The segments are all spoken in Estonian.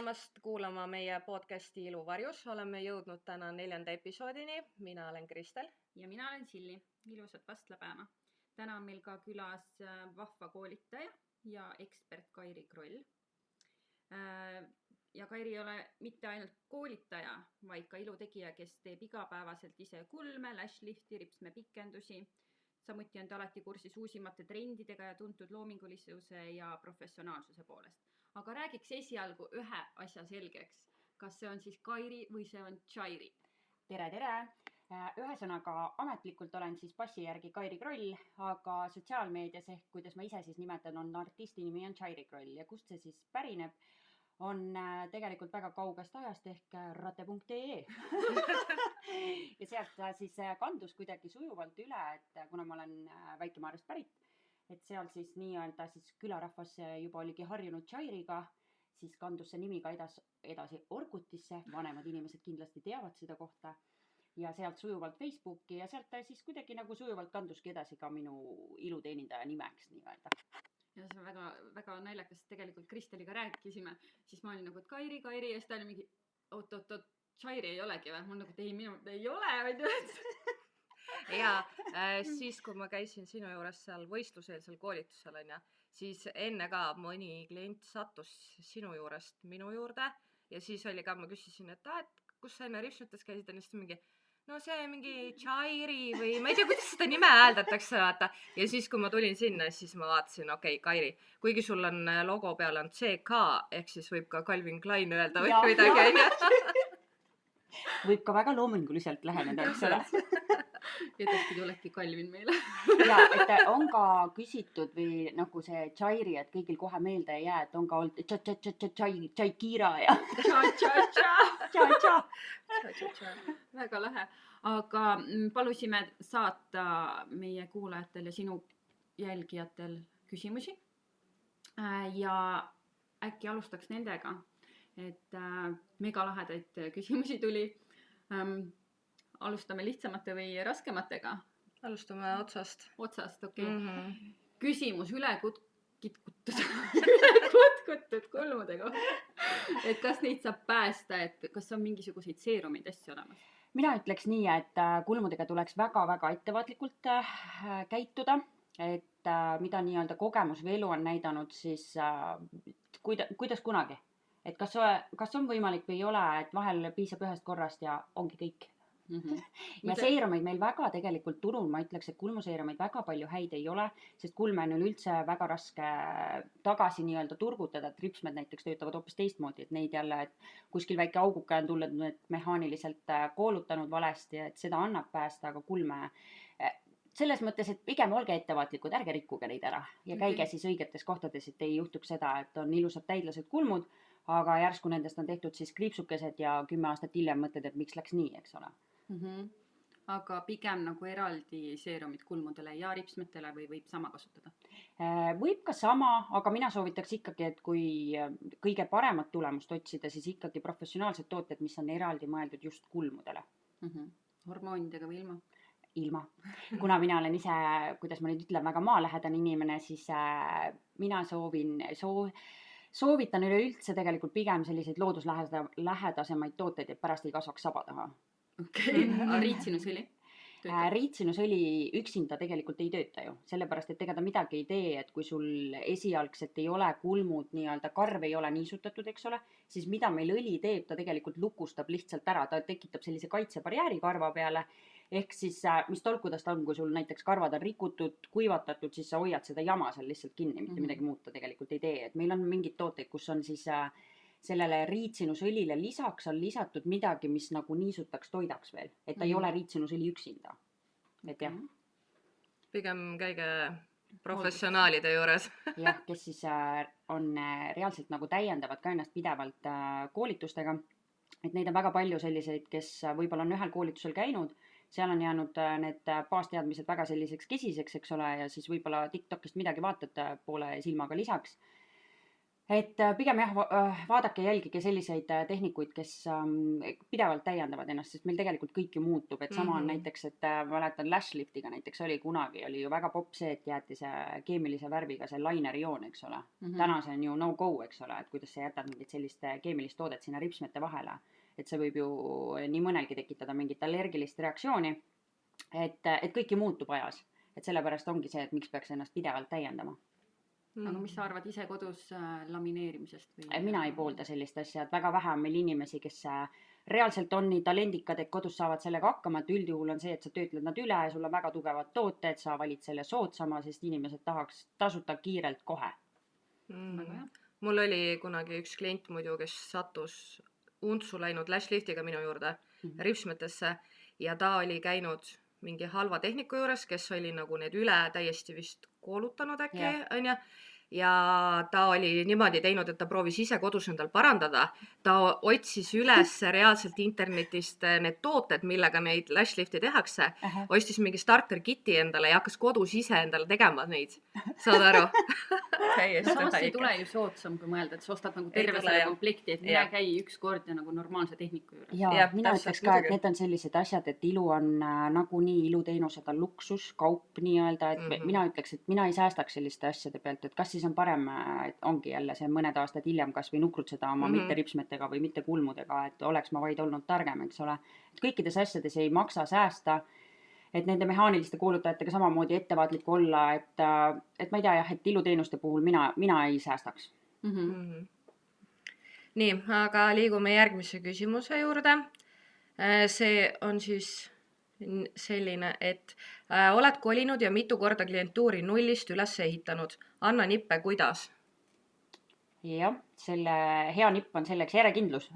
tulemast kuulama meie podcasti Ilu varjus. Oleme jõudnud täna 4. episoodini. Mina olen Kristel. Ja mina olen Silli. Ilusat vastlapäeva. Täna on meil ka külas vahva koolitaja ja ekspert Kairi Kroll. Ja Kairi ei ole mitte ainult koolitaja, vaid ka ilutegija, kes teeb igapäevaselt ise kulme, lashlifti, ripsmepikendusi. Samuti on ta alati kursis uusimate trendidega ja tuntud loomingulisuse ja professionaalsuse poolest. Aga räägiks esialgu ühe asja selgeks. Kas see on siis Kairi või see on Chairi? Tere! Ühesõnaga ametlikult olen siis passi järgi Kairi Kroll, aga sotsiaalmeedias ehk kuidas ma ise siis nimetan, on artisti nimi on Chairi Kroll ja kust see siis pärineb, on tegelikult väga kaugest ajast ehk rate.ee ja sealt siis kandus kuidagi sujuvalt üle, et kuna ma olen Väike-Maarjast pärit, et seal siis nii-öelda siis külarahvas juba oligi harjunud Chairiga, siis kandus see nimi ka edasi Orkutisse, vanemad inimesed kindlasti teavad seda kohta ja sealt sujuvalt Facebooki ja sealt siis kuidagi nagu sujuvalt kanduski edasi ka minu iluteenindaja nimeks nii-öelda. Ja see on väga, väga naljakas, tegelikult Kristeliga rääkisime, siis ma olin nagu, et Kairi ja siis ta oli mingi, oot, Chairi ei olegi või? Mul nagu, et ei, minu ei ole. Ja siis, kui ma käisin sinu juures seal võistluseelsel koolitusel, siis enne ka mõni klient sattus sinu juurest minu juurde ja siis oli ka, ma küsisin, et kus sa enne ripsmetes käisid, on just mingi, no see mingi Chairi või ma ei tea, kuidas seda nime hääldatakse, vaata. Ja siis, kui ma tulin sinna, siis ma vaatasin, okei, Kairi, kuigi sul on logo peal on CK, ehk siis võib ka Calvin Klein öelda või midagi. Võib ka väga loominguliselt läheneda, eks ole. Edaspidi olekki Calvin meile. Ja, et on ka küsitud või nagu see Chairi, et kõigil kohe meelde ei jää, et on ka olnud Chaikira ja Väga lähe. Aga palusime saata meie kuulajatel ja sinu jälgijatel küsimusi. Ja äkki alustaks nendega, et mega lahedaid küsimusi tuli. Alustame lihtsamate või raskematega? Alustame otsast. Otsast, okei. Mm-hmm. Küsimus üle kutkutud kulmudega. Et kas neid saab päästa, et kas on mingisuguseid seerumid asju olemas? Mina ütleks nii, et kulmudega tuleks väga-väga ettevaatlikult käituda, et mida nii-öelda kogemus või elu on näidanud, siis kuidas kunagi. Et kas on võimalik või ei ole, et vahel piisab ühest korrast ja ongi kõik. Mm-hmm. Ja seerumeid meil väga tegelikult turul, ma ütleks, et kulmuseerumeid väga palju häid ei ole, sest kulme on üldse väga raske tagasi nii-öelda turgutada, et ripsmed näiteks töötavad hoopis teistmoodi, et neid jälle, et kuskil väike auguke on tulnud mehaaniliselt koolutanud valesti, et seda annab päästa, aga kulme selles mõttes, et pigem olge ettevaatlikud, ärge rikkuge neid ära ja käige siis õigetes kohtades, et ei juhtuks seda, et on ilusad täidlased kulmud, aga järsku nendest on tehtud siis kriipsukesed ja 10 aastat hiljem mõtled, et miks läks nii, eks ole. Mm-hmm. Aga pigem nagu eraldi seerumid kulmudele ja ripsmetele või võib sama kasutada? Võib ka sama, aga mina soovitaks ikkagi, et kui kõige paremat tulemust otsida, siis ikkagi professionaalsed tooted, mis on eraldi mõeldud just kulmudele. Mm-hmm. Hormoonidega või ilma? Ilma. Kuna mina olen ise, kuidas ma nüüd ütlen, väga maalähedane inimene, siis mina soovitan üleüldse tegelikult pigem selliseid looduslähedasemaid tooteid, et pärast ei kasvaks saba taha. Okei, riitsinusõli? Riitsinusõli üksinda tegelikult ei tööta ju, sellepärast, et ega ta midagi ei tee, et kui sul esialgselt ei ole kulmud, nii-öelda karv ei ole niisutatud, eks ole, siis mida meil õli teeb, ta tegelikult lukustab lihtsalt ära, ta tekitab sellise kaitsebarjääri karva peale, ehk siis mis tolkudest on, kui sul näiteks karvad on rikutud, kuivatatud, siis sa hoiad seda jama seal lihtsalt kinni, mitte midagi muuta tegelikult ei tee, et meil on mingid tooteid, kus on siis sellele riitsinusõlile lisaks on lisatud midagi, mis nagu niisutaks toidaks veel, et ta ei ole riitsinusõli üksinda. Et jah. Pigem käige professionaalide juures. Jah, kes siis on reaalselt nagu täiendavad ka ennast pidevalt koolitustega, et neid on väga palju selliseid, kes võib-olla on ühel koolitusel käinud, seal on jäänud need baasteadmised väga selliseks kesiseks, eks ole, ja siis võib-olla TikTokist midagi vaatad poole silmaga lisaks. et pigem jah, vaadake ja jälgige selliseid tehnikuid, kes pidevalt täiendavad ennast, sest meil tegelikult kõik ju muutub, et sama on näiteks, et ma mäletan Lashliftiga näiteks oli kunagi, oli ju väga popp see, et jäeti see keemilise värviga see lainerioon, eks ole. Täna see on ju no go, eks ole, et kuidas sa jätad mingit sellist keemilist toodet sinna ripsmete vahele, et see võib ju nii mõnelgi tekitada mingit allergilist reaktsiooni, et kõik ju muutub ajas, et sellepärast ongi see, et miks peaks ennast pidevalt täiendama. Aga mis sa arvad ise kodus lamineerimisest? Või? Mina ei poolda sellist asja, et väga vähe on meil inimesi, kes reaalselt on nii talendikad, et kodus saavad sellega hakkama, et üldjuhul on see, et sa töötled nad üle, sul on väga tugevad tooted, sa valid selle soodsama, sest inimesed tahaks tasuta kiirelt kohe. Mul oli kunagi üks klient muidu, kes sattus untsu läinud Lashliftiga minu juurde ripsmetesse ja ta oli käinud mingi halva tehniku juures, kes oli nagu need üle täiesti vist koolutanud äkki, onju. Ja ta oli niimoodi teinud, et ta proovis ise kodus endal parandada. Ta otsis üles reaalselt internetist need tooted, millega neid Lashlifti tehakse. Ostis mingi starter kiti endale ja hakkas kodus ise endale tegema neid. Saad aru? Samas ei tule ju soodsam, kui mõelda, et sa ostad nagu terve selle komplekti, et mine käi üks kord ja nagu normaalse tehniku juures. Ja mina ütleks ka, et need on sellised asjad, et ilu on nagunii, iluteenused on luksus, kaup nii-öelda, et mina ütleks, et mina ei säästaks selliste asjade pealt, et kas siis on parem, et ongi jälle see mõned aastad hiljem kas või nukrutseda oma mitte ripsmetega või mitte kulmudega, et oleks ma vaid olnud targem, eks ole. Et kõikides asjades ei maksa säästa, et nende mehaaniliste kuulutajatega samamoodi ettevaatlik olla, et ma ei tea jah, et iluteenuste puhul mina ei säästaks. Nii, aga liigume järgmise küsimuse juurde. See on siis selline, et oled kolinud ja mitu korda klientuuri nullist üles ehitanud. Anna nippe, kuidas? Jah, selle hea nipp on selleks järjekindlus.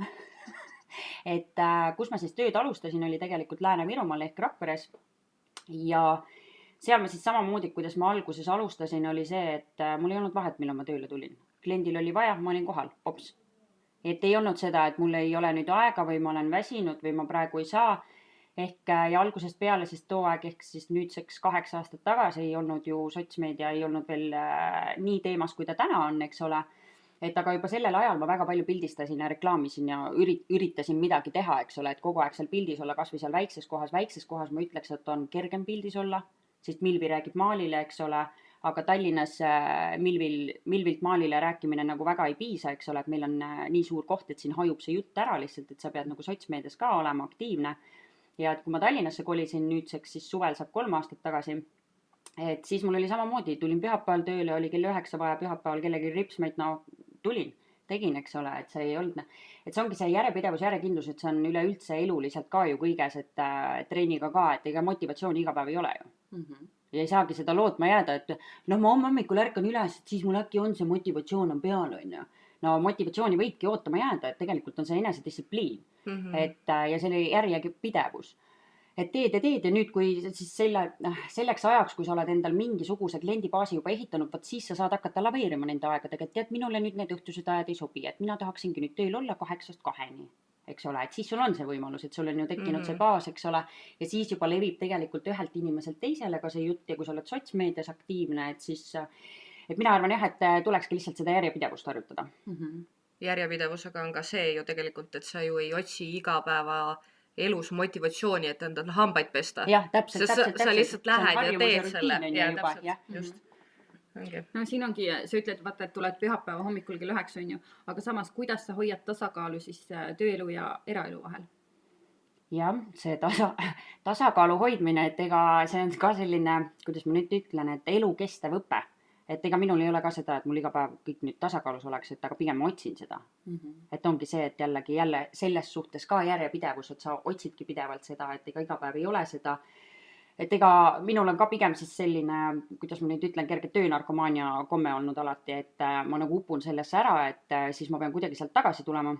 Et kus ma siis tööd alustasin, oli tegelikult Lääne-Virumaal ehk Rakveres. Ja seal ma siis samamoodi, kuidas ma alguses alustasin, oli see, et mul ei olnud vahet, millal ma tööle tulin. Kliendil oli vaja, ma olin kohal, pops. Et ei olnud seda, et mul ei ole nüüd aega või ma olen väsinud või ma praegu ei saa. Ehk ja algusest peale, sest too aeg ehk siis nüüdseks 8 aastat tagasi ei olnud ju sotsmeedia, ei olnud veel nii teemas, kui ta täna on, eks ole. Et aga juba sellel ajal ma väga palju pildistasin ja reklaamisin ja üritasin midagi teha, eks ole, et kogu aeg seal pildis olla, kas või seal väikses kohas ma ütleks, et on kergem pildis olla, sest Milvi räägib maalile, eks ole, aga Tallinnas Milvilt maalile rääkimine nagu väga ei piisa, eks ole, et meil on nii suur koht, et siin hajub see jutt ära lihtsalt, et sa pead nagu sotsmeedias ka olema aktiivne. Ja et kui ma Tallinnasse kolisin nüüdseks, siis suvel saab 3 aastat tagasi, et siis mul oli samamoodi, tulin pühapäeval tööle, oli kell 9 vaja pühapäeval kellegi ripsmeid, no tulin, tegin, eks ole, et see ei olnud, et see ongi see järjepidevus, järjekindlus, et see on üleüldse eluliselt ka ju kõiges, et treeniga ka, et ega motivatsiooni iga päev ei ole ju. Ja ei saagi seda lootma jääda, et noh, ma hommikul ärkan üles, et siis mul äkki on see motivatsioon on peal, on ju. No motivatsiooni võibki ootama jääda, et tegelikult on see enesedistsipliin. Et, ja selle järjepidevus. Et teed ja nüüd, kui siis selleks ajaks, kui sa oled endal mingisuguse kliendibaasi juba ehitanud, võt siis sa saad hakata laveerima nende aegadega, et tead, minule nüüd need õhtused ajad ei sobi, et mina tahaksingi nüüd tööl olla 8-2, eks ole, et siis sul on see võimalus, et sul on ju tekkinud see baas, eks ole, ja siis juba levib tegelikult ühelt inimeselt teisele ka see jutt ja kui sa oled sotsmeedias aktiivne, et siis, et mina arvan jah, et tulekski lihtsalt seda järjepidevust harjutada. Järjepidevusega on ka see ju tegelikult, et sa ju ei otsi iga päeva elus motivatsiooni, et endal hambaid pesta. Jah, täpselt. Sa lihtsalt lähed ja teed selle. Ja täpselt, just. No siin ongi, sa ütled, vaata, et tuled pühapäeva hommikul kell 9 on ju, aga samas, kuidas sa hoiad tasakaalu siis tööelu ja eraelu vahel? Jah, see tasakaalu hoidmine, et ega see on ka selline, kuidas ma nüüd ütlen, et elu kestev õpe. Et ega minul ei ole ka seda, et mul iga päev kõik nüüd tasakaalus oleks, et aga pigem ma otsin seda. Et ongi see, et jälle selles suhtes ka järjepidevus, et sa otsidki pidevalt seda, et ega iga päev ei ole seda. Et ega minul on ka pigem siis selline, kuidas ma nüüd ütlen, kerge töönarkomaania komme olnud alati, et ma nagu upun sellesse ära, et siis ma pean kuidagi sealt tagasi tulema.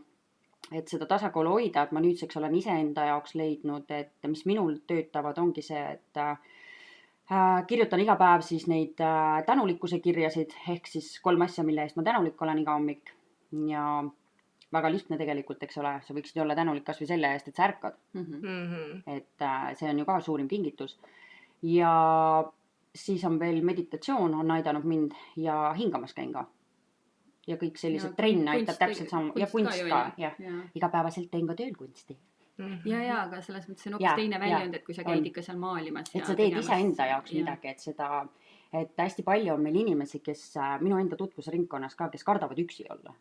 Et seda tasakaalu hoida, et ma nüüdseks olen iseenda jaoks leidnud, et mis minul töötavad, ongi see, et kirjutan iga päev siis neid tänulikkuse kirjasid, ehk siis 3 asja, mille eest ma tänulik olen iga hommik. Ja väga lihtne tegelikult, eks ole, sa võiksid olla tänulik kas või selle eest, et sa ärkad. Et see on ju ka suurim kingitus. Ja siis on veel meditatsioon, on aidanud mind ja hingamas käin ka. ja kõik sellised Ja trenne kunst- aitab täpselt sama ja kunst ka kunst ju, ka, on ju. jah. Ja. Igapäevaselt teen ka tööl kunsti. ja, aga selles mõttes see on hoopis Jaa, teine jaa, väljund, et kui sa käid on. ikka seal maalimas Et ja sa teed tegemas. iseenda jaoks Jah. midagi, et hästi palju on meil inimesi, kes minu enda tutvusringkonnas ka, kes kardavad üksi olla.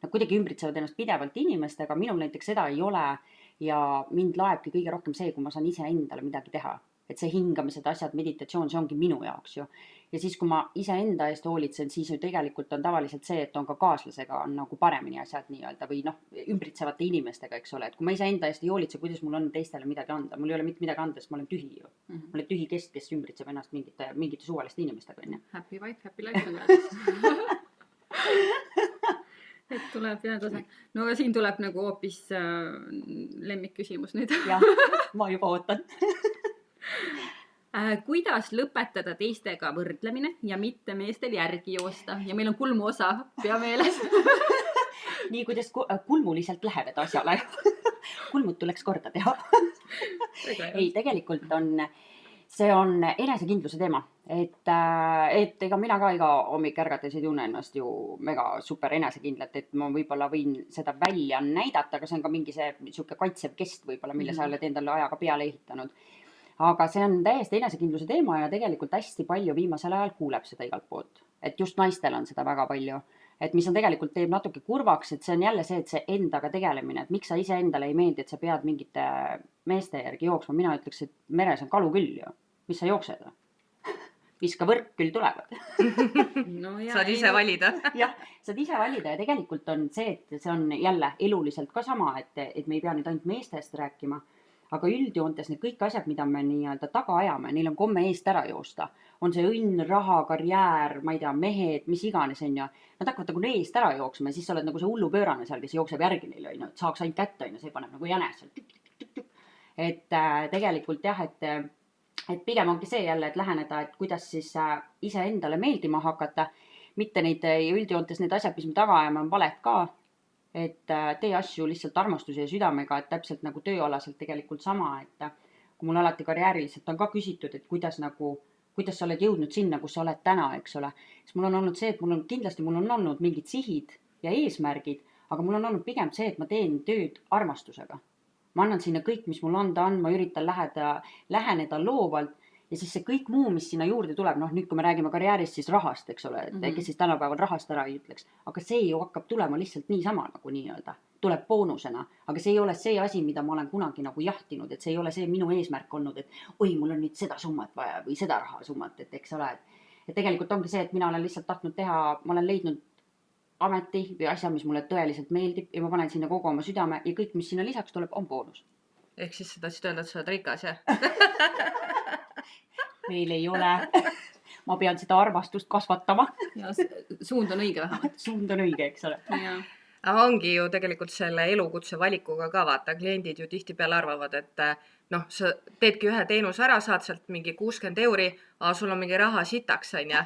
Nad kuidagi ümbritsevad ennast pidevalt inimestega, minul näiteks seda ei ole ja mind laebki kõige rohkem see, kui ma saan iseendale midagi teha. Et see hingamised, asjad, meditatsioon, see ongi minu jaoks ju. Ja siis, kui ma iseenda eest hoolitsen, siis ju tegelikult on tavaliselt see, et on ka kaaslasega on nagu paremini asjad nii-öelda või noh, ümbritsevate inimestega, eks ole. Et kui ma iseenda eest ei hoolitse, kuidas mul on teistele midagi anda? Mul ei ole mitte midagi anda, sest ma olen tühi ju. Ma olen tühi kest, kes ümbritseb ennast mingite suvaliste inimestega, on ju. Happy wife, happy life on öeldud. Et tuleb jääda see. No aga siin tuleb nagu hoopis lemmikküsimus nüüd. Jah, ma juba ootan. Kuidas lõpetada teistega võrdlemine ja mitte meestel järgi joosta? Ja meil on kulmu osa, pea meeles. Nii, kuidas kulmuliselt läheneda asjale. Kulmud tuleks korda teha. Ei, tegelikult see on enesekindluse teema. Et ega mina ka iga hommik ärgates ei tunne ennast ju mega super enesekindlat, et ma võib-olla võin seda välja näidata, aga see on ka mingi see siuke kaitsev kest võib-olla, mille sa oled endale ajaga peale ehitanud. Aga see on täiesti enesekindluse teema ja tegelikult hästi palju viimasel ajal kuuleb seda igalt poolt. Et just naistel on seda väga palju. Et mis on tegelikult teeb natuke kurvaks, et see on jälle see, et see endaga tegelemine, et miks sa ise endale ei meeldi, et sa pead mingite meeste järgi jooksma. Mina ütleks, et meres on kalu küll ju. Mis sa jooksed? Viska võrk küll tulevad. No ja, Saad ise valida. Jah, saad ise valida ja tegelikult on see, et see on jälle eluliselt ka sama, et me ei pea nüüd ainult meestest rääkima. Aga üldjoontes need kõik asjad, mida me nii-öelda taga ajame, neil on komme eest ära joosta. On see õnn, raha, karjäär, ma ei tea, mehed, mis iganes on ju. Nad hakkavad nagu eest ära jooksma ja siis sa oled nagu see hullu pöörane seal, kes jookseb järgi neil on ju. Et saaks ainult kätte on ju, see paneb nagu jänes seal. Et tegelikult jah, et pigem ongi see jälle, et läheneda, et kuidas siis ise endale meeldima hakata. Mitte neid üldjoontes need asjad, mis me taga ajame, on valed ka. Et tee asju lihtsalt armastuse ja südamega, et täpselt nagu tööalaselt tegelikult sama, et kui mul alati karjääriliselt on ka küsitud, et kuidas sa oled jõudnud sinna, kus sa oled täna, eks ole. Siis mul on olnud see, et mul on olnud mingid sihid ja eesmärgid, aga mul on olnud pigem see, et ma teen tööd armastusega. Ma annan sinna kõik, mis mul anda on, ma üritan läheneda loovalt ja siis see kõik muu, mis sinna juurde tuleb, noh nüüd kui me räägime karjäärist, siis rahast, eks ole, et kes siis tänapäeval rahast ära ei ütleks, aga see ju hakkab tulema lihtsalt niisama nagu nii-öelda, tuleb boonusena, aga see ei ole see asi, mida ma olen kunagi nagu jahtinud, et see ei ole see minu eesmärk olnud, et oi, mul on nüüd seda summat vaja või seda rahasummat, et eks ole, et tegelikult ongi see, et mina olen lihtsalt tahtnud teha, ma olen leidnud ameti või asja, mis mulle tõeliselt meeldib ja ma panen sinna kogu oma südame ja kõik, mis sinna lisaks tuleb, on boonus. Ehk siis sa tahtsid öelda, et sa oled rikas, jah? Meil ei ole. Ma pean seda armastust kasvatama. Ja suund on õige vähemalt. Suund on õige, eks ole. Ja. Aga ongi ju tegelikult selle elukutse valikuga ka vaata, kliendid ju tihtipeale arvavad, et noh, sa teedki ühe teenuse ära, saad sealt mingi 60 €, aga sul on mingi raha sitaks, on ju.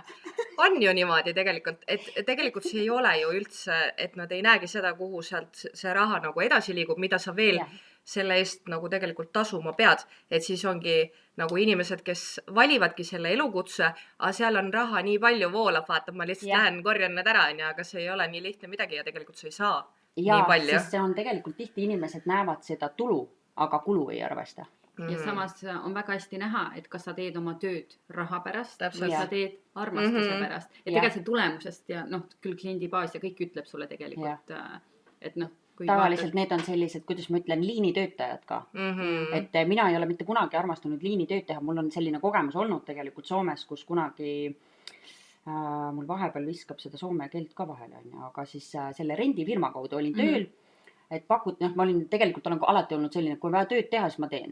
On ju niimoodi tegelikult, et tegelikult see ei ole ju üldse, et nad ei näegi seda, kuhu sealt see raha nagu edasi liigub, mida sa veel selle eest nagu tegelikult tasuma pead, et siis ongi nagu inimesed, kes valivadki selle elukutse, aga seal on raha nii palju voolab, vaata, ma lihtsalt lähen korjan need ära, aga see ei ole nii lihtne midagi ja tegelikult sa ei saa nii palju. Sest see on tegelikult tihti inimesed näevad seda tulu, aga kulu ei arvesta. Ja samas on väga hästi näha, et kas sa teed oma tööd raha pärast või sa teed armastuse pärast. Ja tegelikult see tulemusest ja noh, küll kliendibaas ja kõik ütleb sulle tegelikult, et noh, tavaliselt need on sellised, kuidas ma ütlen, liinitöötajad ka. Et mina ei ole mitte kunagi armastanud liinitööd teha. Mul on selline kogemus olnud tegelikult Soomes, kus kunagi mul vahepeal viskab seda soome keelt ka vahele, aga siis selle rendifirma kaudu olin tööl, et pakuti, ma olin tegelikult olen alati olnud selline, et kui vaja tööd teha, siis ma teen.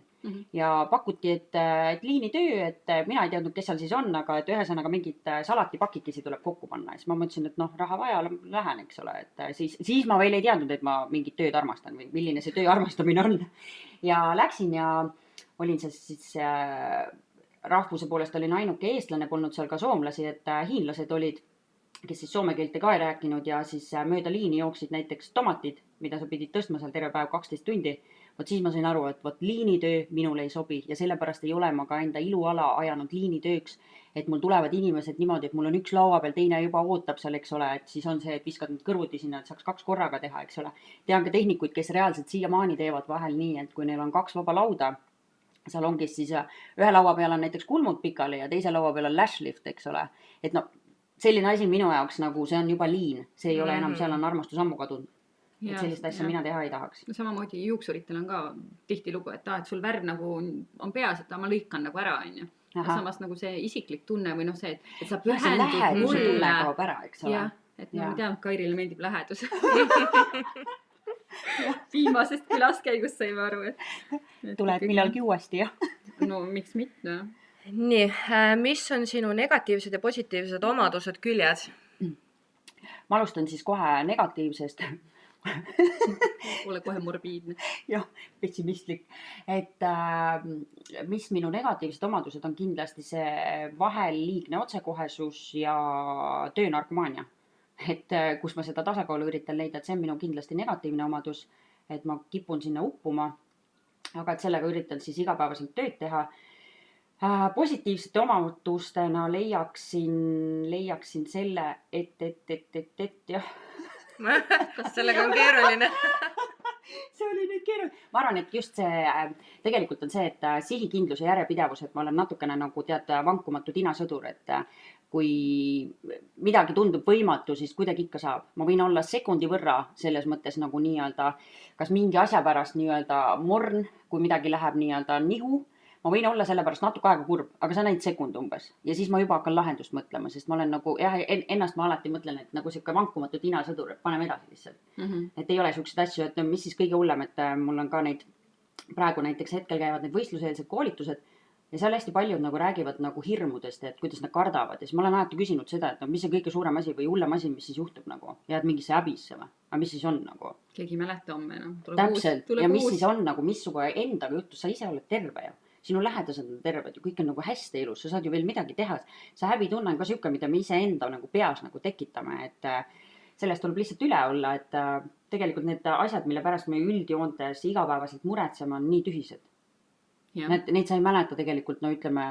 Ja pakuti, et liinitöö, et mina ei teadnud, kes seal siis on, aga et ühesõnaga mingid salatipakikesi tuleb kokku panna. Ja siis ma mõtlesin, et noh, raha vaja, lähen, eks ole. Et siis ma veel ei teadnud, et ma mingit tööd armastan või milline see töö armastamine on. Ja läksin ja olin siis rahvuse poolest olin ainuke eestlane, polnud seal ka soomlasi, et hiinlased olid, kes siis soome keelte ka ei rääkinud ja siis mööda liini jooksid näiteks tomatid, mida sa pidid tõstma seal terve päev 12 tundi. vot siis ma sain aru, et vot liinitöö minule ei sobi ja sellepärast ei ole ma ka enda iluala ajanud liinitööks, et mul tulevad inimesed niimoodi, et mul on üks laua peal, teine juba ootab seal, eks ole, et siis on see, et viskad nüüd kõrvuti sinna, et saaks 2 korraga teha, eks ole. Tean ka tehnikuid, kes reaalselt siiamaani teevad vahel nii, et kui neil on 2 vaba lauda, salongis siis ühe laua peal on näiteks kulmud pikali ja teise laua peal on lash lift, eks ole. Et no selline asi minu jaoks nagu see on juba liin, see ei ole enam, seal on armastus ammu kadunud. Et sellist asja mina teha ei tahaks. Samamoodi juuksuritel on ka tihti lugu, et et sul värv nagu on peas, et ma lõikan nagu ära, on ju. Samas nagu see isiklik tunne või noh see, et sa pühendud mulle. Kaob ära, eks ole. Ja, et ma tean, et Kairile meeldib lähedus. Viimasest külaskäigust saime aru, et tuleb millalgi uuesti, jah. No miks mitte? Nii, mis on sinu negatiivsed ja positiivsed omadused, küljed? Ma alustan siis kohe negatiivsest. Ole kohe morbiidne. Jah, pessimistlik. Et mis minu negatiivsed omadused on kindlasti see vahel liigne otsekohesus ja töönarkomaania. Et kus ma seda tasakaalu üritan leida, et see on minu kindlasti negatiivne omadus, et ma kipun sinna uppuma, aga et sellega üritan siis igapäevaselt tööd teha. Positiivsete omadustena leiaksin selle, et jah. Kas sellega on keeruline? See oli nüüd keeruline. Ma arvan, et just see, tegelikult on see, et sihikindlus ja järjepidevus, et ma olen natukene nagu tead vankumatu tinasõdur, et kui midagi tundub võimatu, siis kuidagi ikka saab. Ma võin olla sekundi võrra selles mõttes nagu nii-öelda, kas mingi asja pärast nii-öelda morn, kui midagi läheb nii-öelda nihu, ma võin olla selle pärast natuke aega kurb, aga see on ainult sekund umbes. Ja siis ma juba hakkan lahendust mõtlema, sest ma olen nagu, jah, ennast ma alati mõtlen, et nagu siuke vankumatu tinasõdur, et paneme edasi lihtsalt. Et ei ole siukseid asju, et mis siis kõige hullem, et mul on ka neid, praegu näiteks hetkel käivad need võistluseelsed koolitused ja seal hästi paljud nagu räägivad nagu hirmudest, et kuidas nad kardavad. Ja siis ma olen alati küsinud seda, et no, mis see kõige suurem asi või hullem asi, mis siis juhtub nagu, jääd mingisse häbisse või? Aga mis siis on nagu? Keegi mäleta homme, no. Täpselt. Ja mis siis on nagu, missuga endaga juhtus, sa ise oled terve ju. Sinu lähedased on terved ja kõik on nagu hästi ilus, sa saad ju veel midagi teha. See häbitunne on ka siuke, mida me ise enda nagu peas nagu tekitame, et sellest tuleb lihtsalt üle olla, et tegelikult need asjad, mille pärast me üldjoontes igapäevaselt muretseme, on nii tühised. Neid sa ei mäleta tegelikult, no ütleme,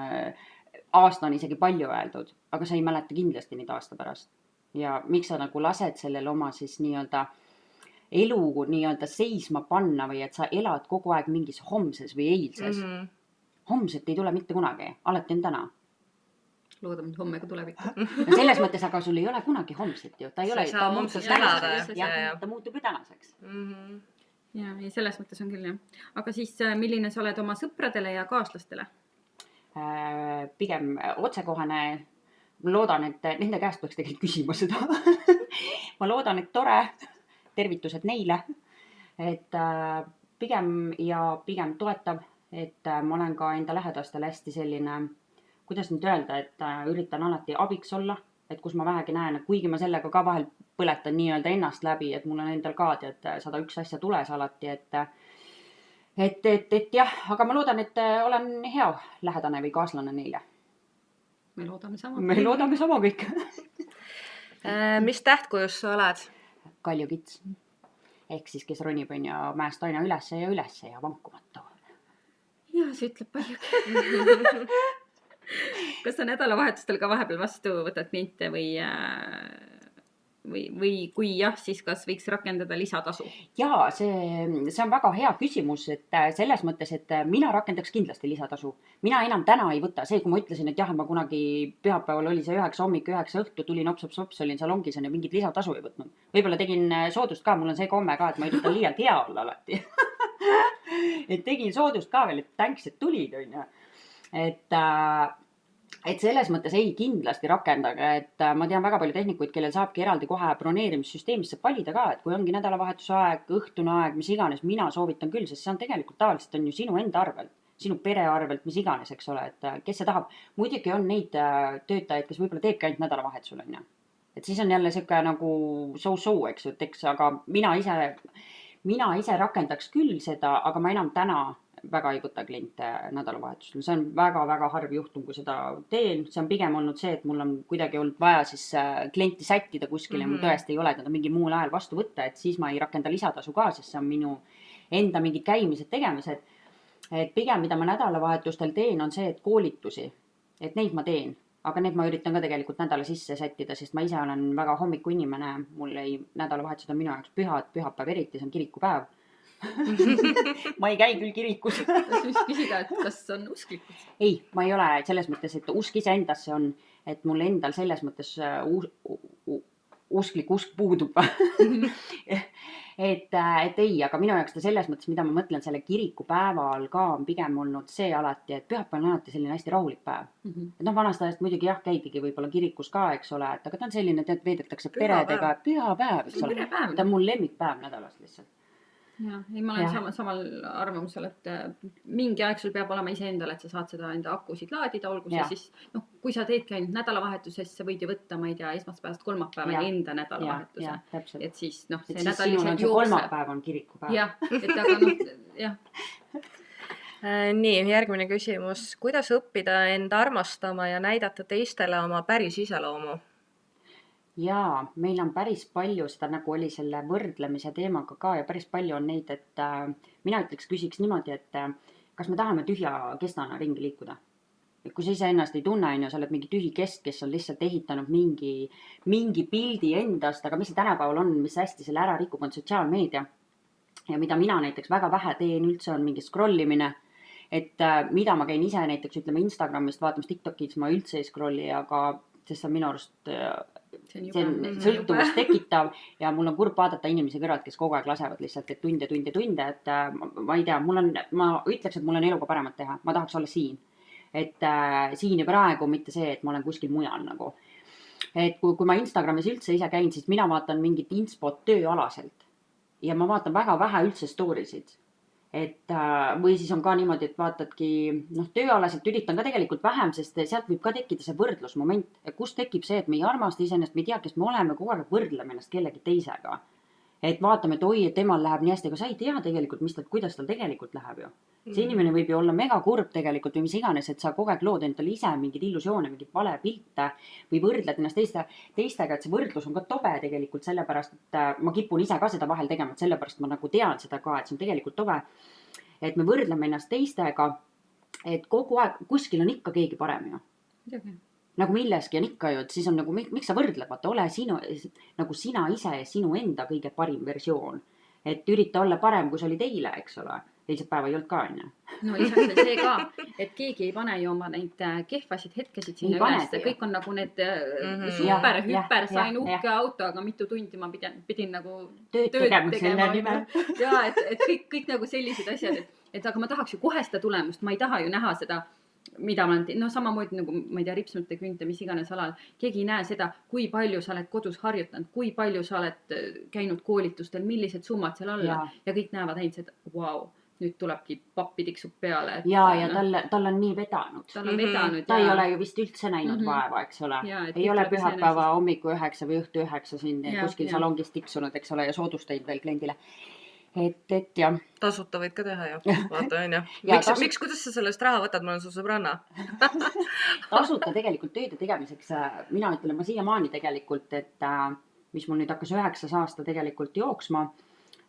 aasta on isegi palju öeldud, aga sa ei mäleta kindlasti neid aasta pärast. Ja miks sa nagu lased sellel oma siis nii-öelda elu nii-öelda seisma panna või et sa elad kogu aeg mingis homses või eilses. Homset ei tule mitte kunagi, alati on täna. Loodame, et homme ka tuleb ikka. Ja selles mõttes, aga sul ei ole kunagi homset ju. Ta ei ole, ta muutub tänaseks. Ta muutub ju tänaseks. Ja selles mõttes on küll, jah. Aga siis milline sa oled oma sõpradele ja kaaslastele? Pigem otsekohane. Ma loodan, et nende käest peaks tegelikult küsima seda. Ma loodan, et tore. Tervitused neile. Et pigem toetav. Et ma olen ka enda lähedastele hästi selline, kuidas nüüd öelda, et üritan alati abiks olla, et kus ma vähegi näen, et kuigi ma sellega ka vahel põletan nii-öelda ennast läbi, et mul on endal ka, et 101 asja tules alati, et jah, aga ma loodan, et olen hea lähedane või kaaslane neile. Me loodame sama. Me loodame sama kõik. Mis tähtkujus sa oled? Kalju Kits. Ehk siis, kes ronib on ja mäest aina ülesse ja vankumatu. Ja, see ütleb palju. Kas sa nädalavahetustel ka vahepeal vastu võtad kliente või kui jah, siis kas võiks rakendada lisatasu? Jaa, see on väga hea küsimus, et selles mõttes, et mina rakendaks kindlasti lisatasu. Mina enam täna ei võta. See, kui ma ütlesin, et jah, ma kunagi pühapäeval oli see 9 hommik, 9 õhtu, tulin ops, olin salongis ja mingit lisatasu ei võtnud. Võib-olla tegin soodust ka, mul on see komme ka, et ma üritan liialt hea olla alati. Et tegin soodust ka veel, et thanks, et tulid, on ju. Et selles mõttes ei kindlasti rakendage, et ma tean väga palju tehnikuid, kellel saabki eraldi kohe broneerimissüsteemis saab valida ka, et kui ongi nädalavahetuse aeg, õhtune aeg, mis iganes, mina soovitan küll, sest see on tegelikult tavaliselt on ju sinu enda arvelt, sinu pere arvelt, mis iganes, eks ole, et kes see tahab. Muidugi on neid töötajaid, kes võib-olla teebki ainult nädalavahetusel, on ju. Et siis on jälle siuke nagu so-so, eks ju, et eks, aga mina ise rakendaks küll seda, aga ma enam täna väga ei võta kliente nädalavahetusel. See on väga-väga harv juhtum, kui seda teen. See on pigem olnud see, et mul on kuidagi olnud vaja siis klienti sättida kuskile ja mul tõesti ei ole teda mingi muul ajal vastu võtta, et siis ma ei rakenda lisatasu ka, sest see on enda mingid käimised, tegemised. Et pigem, mida ma nädalavahetustel teen, on see, et koolitusi, et neid ma teen. Aga need ma üritan ka tegelikult nädala sisse sättida, sest ma ise olen väga hommiku inimene. Mul ei, nädalavahetused on minu jaoks pühapäev eriti, see on kirikupäev. Ma ei käi küll kirikus. Siis küsida, et kas on usklikud? Ei, ma ei ole selles mõttes, et usk ise endasse on, et mul endal selles mõttes usklik usk puudub. et ei, aga minu jaoks ta selles mõttes, mida ma mõtlen selle kirikupäeval ka on pigem olnud see alati, et pühapäev on alati selline hästi rahulik päev. Et noh, vanast ajast muidugi jah, käidigi võib-olla kirikus ka, eks ole, et aga ta on selline, et veedetakse peredega pühapäev, eks ole. Ta on mul lemmikpäev nädalast lihtsalt. Ja, ei, ma olen samal arvamusel, et mingi aeg sul peab olema iseendale, et sa saad seda enda akusid laadida, olgu see siis, noh, kui sa teedki ainult nädalavahetuses, sa võid ju võtta, ma ei tea, esmaspäevast kolmapäevani enda nädalavahetuse. Et siis, noh, see nädal lihtsalt jookseb. Kolmapäev on kirikupäev. Jah, et aga noh, jah. Nii, järgmine küsimus. Kuidas õppida enda armastama ja näidata teistele oma päris iseloomu? Jaa, meil on päris palju seda, nagu oli selle võrdlemise teemaga ka ja päris palju on neid, et mina küsiks niimoodi, et kas me tahame tühja kestana ringi liikuda. Et kui sa ise ennast ei tunne, sa oled mingi tühi kest, kes on lihtsalt ehitanud mingi pildi endast, aga mis see tänapäeval on, mis hästi selle ära rikub, on sotsiaalmeedia. Ja mida mina näiteks väga vähe teen üldse on mingi scrollimine, et mida ma käin ise näiteks ütleme Instagramist, vaatamas TikTokis ma üldse ei scrolli, aga sest on minu arust see on sõltuvust tekitav ja mul on kurb vaadata inimesi kõrvalt, kes kogu aeg lasevad lihtsalt, et tunde, et ma ei tea, ma ütleks, et mul on eluga paremat teha, ma tahaks olla siin. Et siin ja praegu, mitte see, et ma olen kuskil mujal nagu. Et kui ma Instagramis üldse ise käin, siis mina vaatan mingit inspot tööalaselt ja ma vaatan väga vähe üldse storysid. Et või siis on ka niimoodi, et vaatadki tööalaselt üritan ka tegelikult vähem, sest sealt võib ka tekkida see võrdlusmoment, et kus tekib see, et me ei armasta iseennast, me ei tea, kes me oleme, kogu aeg võrdleme ennast kellegi teisega. Et vaatame, et oi, et temal läheb nii hästi, aga sa ei tea tegelikult, kuidas tal tegelikult läheb ju. See inimene võib ju olla mega kurb tegelikult või mis iganes, et sa kogu aeg lood endale ise mingid illusioone, mingid vale pilte või võrdled ennast teistega, et see võrdlus on ka tobe tegelikult sellepärast, et ma kipun ise ka seda vahel tegema, et sellepärast ma nagu tean seda ka, et see on tegelikult tobe, et me võrdleme ennast teistega, et kogu aeg kuskil on ikka keegi parem ju. Nagu milleski on ikka ju, et siis on nagu, miks sa võrdled, vaata, ole nagu sina ise ja sinu enda kõige parim versioon. Et ürita olla parem, kui see oli teile, eks ole. Teised päeva ei olnud ka, on. No lisaks veel see ka, et keegi ei pane ju oma neid kehvasid hetkesid sinna üles. Kõik on nagu need hüper, sain uhke auto, aga mitu tundi ma pidin nagu tööd tegema. Ja, et kõik nagu sellised asjad, et aga ma tahaks ju kohe seda tulemust, ma ei taha ju näha seda, mida ma olen, samamoodi nagu, ma ei tea, ripsmete künte, mis iganes alal. Keegi ei näe seda, kui palju sa oled kodus harjutanud, kui palju sa oled käinud koolitustel, millised summad seal olla ja kõik näevad ainult seda, wow. Nüüd tulebki pappi tiksub peale. Ja tal on nii vedanud. Ta ei ole ju vist üldse näinud vaeva, eks ole. Ei ole pühapäeva hommiku 9 või õhtu 9 siin kuskil salongis tiksunud, eks ole, ja soodusteid veel kliendile. Et jah. Tasuta võid ka teha ju. Vaata, on ju. Miks, kuidas sa sellest raha võtad? Ma olen su sõbranna. Tasuta tegelikult tööde tegemiseks. Mina ütlen, ma siiamaani tegelikult, et mis mul nüüd hakkas 9 aasta tegelikult jooksma,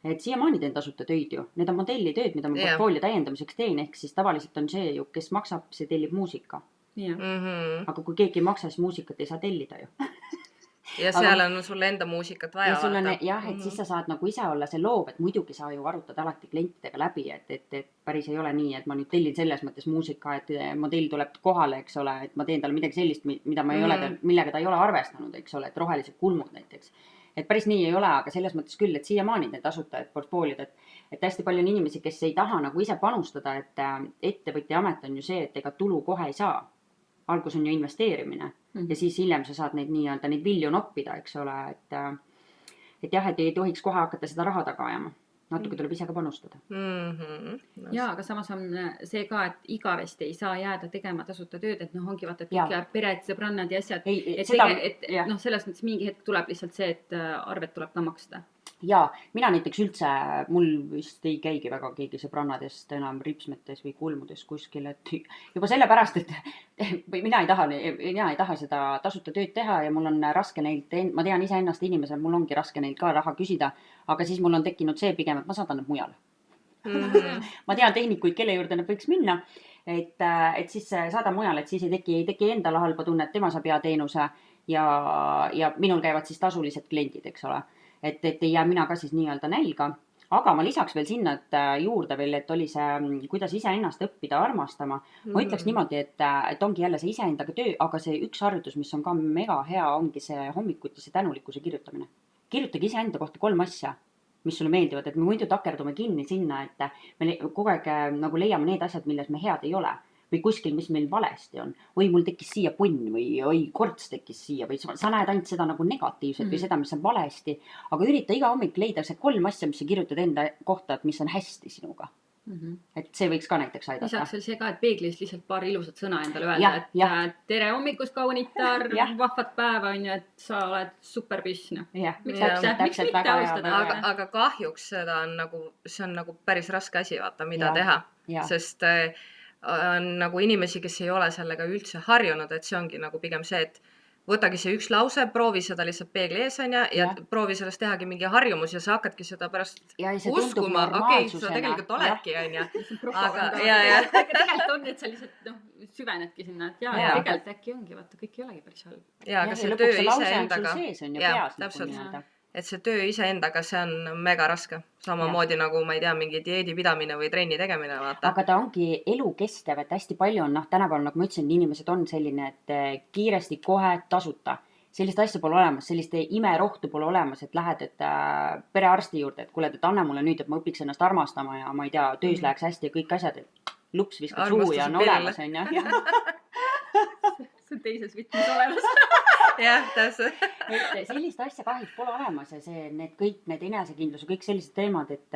et siiamaani teen tasuta töid ju. Need on modellitööd, mida ma portfoolio täiendamiseks teen, ehk siis tavaliselt on see ju, kes maksab, see tellib muusika. Aga kui keegi ei maksa, siis muusikat ei saa tellida ju. Ja seal on sulle enda muusikat vaja. Ja sul on, jah, et siis sa saad nagu ise olla see loob, et muidugi sa ju arutad alati klientidega läbi, et päris ei ole nii, et ma nüüd tellin selles mõttes muusika, et modell tuleb kohale, eks ole, et ma teen talle midagi sellist, mida ma ei ole, millega ta ei ole arvestanud, eks ole, et rohelised kulmud näiteks. Et päris nii ei ole, aga selles mõttes küll, et siiamaani need tasuta, et portfooliod, et hästi palju on inimesi, kes ei taha nagu ise panustada, et ettevõtja amet on ju see, et ega tulu kohe ei saa. Algus on ju investeerimine ja siis hiljem sa saad neid vilju noppida, eks ole, et jah, et ei tohiks kohe hakata seda raha taga ajama. Natuke tuleb ise ka panustada. Ja, aga samas on see ka, et igavesti ei saa jääda tegema tasuta tööd, et ongi vaata, et kõik pered, sõbrannad ja asjad, et selles mõttes mingi hetk tuleb lihtsalt see, et arved tuleb ka maksta. Ja, mina näiteks üldse, mul vist ei käigi väga keegi sõbrannadest enam ripsmetes või kulmudes kuskil, et juba sellepärast, et mina ei taha seda tasuta tööd teha ja mul on raske neilt, ma tean iseennast inimesel, mul ongi raske neilt ka raha küsida, aga siis mul on tekkinud see pigem, et ma saadan need mujale. ma tean tehnikuid, kelle juurde nad võiks minna, et siis saada mujal, et siis ei teki endale halba tunnet, tema saab hea teenuse ja minul käivad siis tasulised kliendid, eks ole. Et ei jää mina ka siis nii-öelda nälga. Aga ma lisaks veel sinna juurde veel, et oli see, kuidas iseennast õppida armastama. Ma ütleks niimoodi, et ongi jälle see iseendaga töö, aga see üks harjutus, mis on ka mega hea, ongi see hommikuti see tänulikkuse kirjutamine. Kirjutage iseenda kohta 3 asja, mis sulle meeldivad, et me muidu takerdume kinni sinna, et me kogu aeg nagu leiame need asjad, milles me head ei ole. Või kuskil, mis meil valesti on. Või mul tekkis siia punn või oi, korts tekkis siia. Või sa näed ainult seda nagu negatiivset või seda, mis on valesti. Aga ürita iga hommik leida see 3 asja, mis sa kirjutad enda kohta, et mis on hästi sinuga. Et see võiks ka näiteks aidata. Lisaks veel see ka, et peeglis lihtsalt paar ilusat sõna endale öelda, et tere hommikust, kaunitar, vahvat päeva on ju, et sa oled superpiss. Miks mitte austada? Aga kahjuks see on nagu päris raske asi, vaata, mida teha. Sest on nagu inimesi, kes ei ole sellega üldse harjunud, et see ongi nagu pigem see, et võtagi see üks lause, proovi seda lihtsalt peegli ees on ja proovi sellest tehagi mingi harjumus ja sa hakkadki seda pärast uskuma. Okei, sa tegelikult oledki on ja. Tegelikult on, et sa lihtsalt süvenedki sinna, et tegelikult äkki ongi, vaata, kõik ei olegi päris halb. Ja, aga see töö iseendaga. Et see töö iseendaga, see on mega raske. Samamoodi nagu, ma ei tea, mingi dieedi pidamine või trenni tegemine, vaata. Aga ta ongi elukestev, et hästi palju on, tänapäeval, nagu ma ütlesin, inimesed on selline, et kiiresti kohe tasuta. Sellist asja pole olemas, sellist imerohtu pole olemas, et lähed perearsti juurde, et kuule, et anna mulle nüüd, et ma õpiks ennast armastama ja ma ei tea, töös läheks hästi ja kõik asjad, et lups viskad suu ja on olemas, on ju. See on teises võtmes olemas. Jah, täpselt. Et sellist asja kahjuks pole olemas ja kõik need enesekindlus ja kõik sellised teemad, et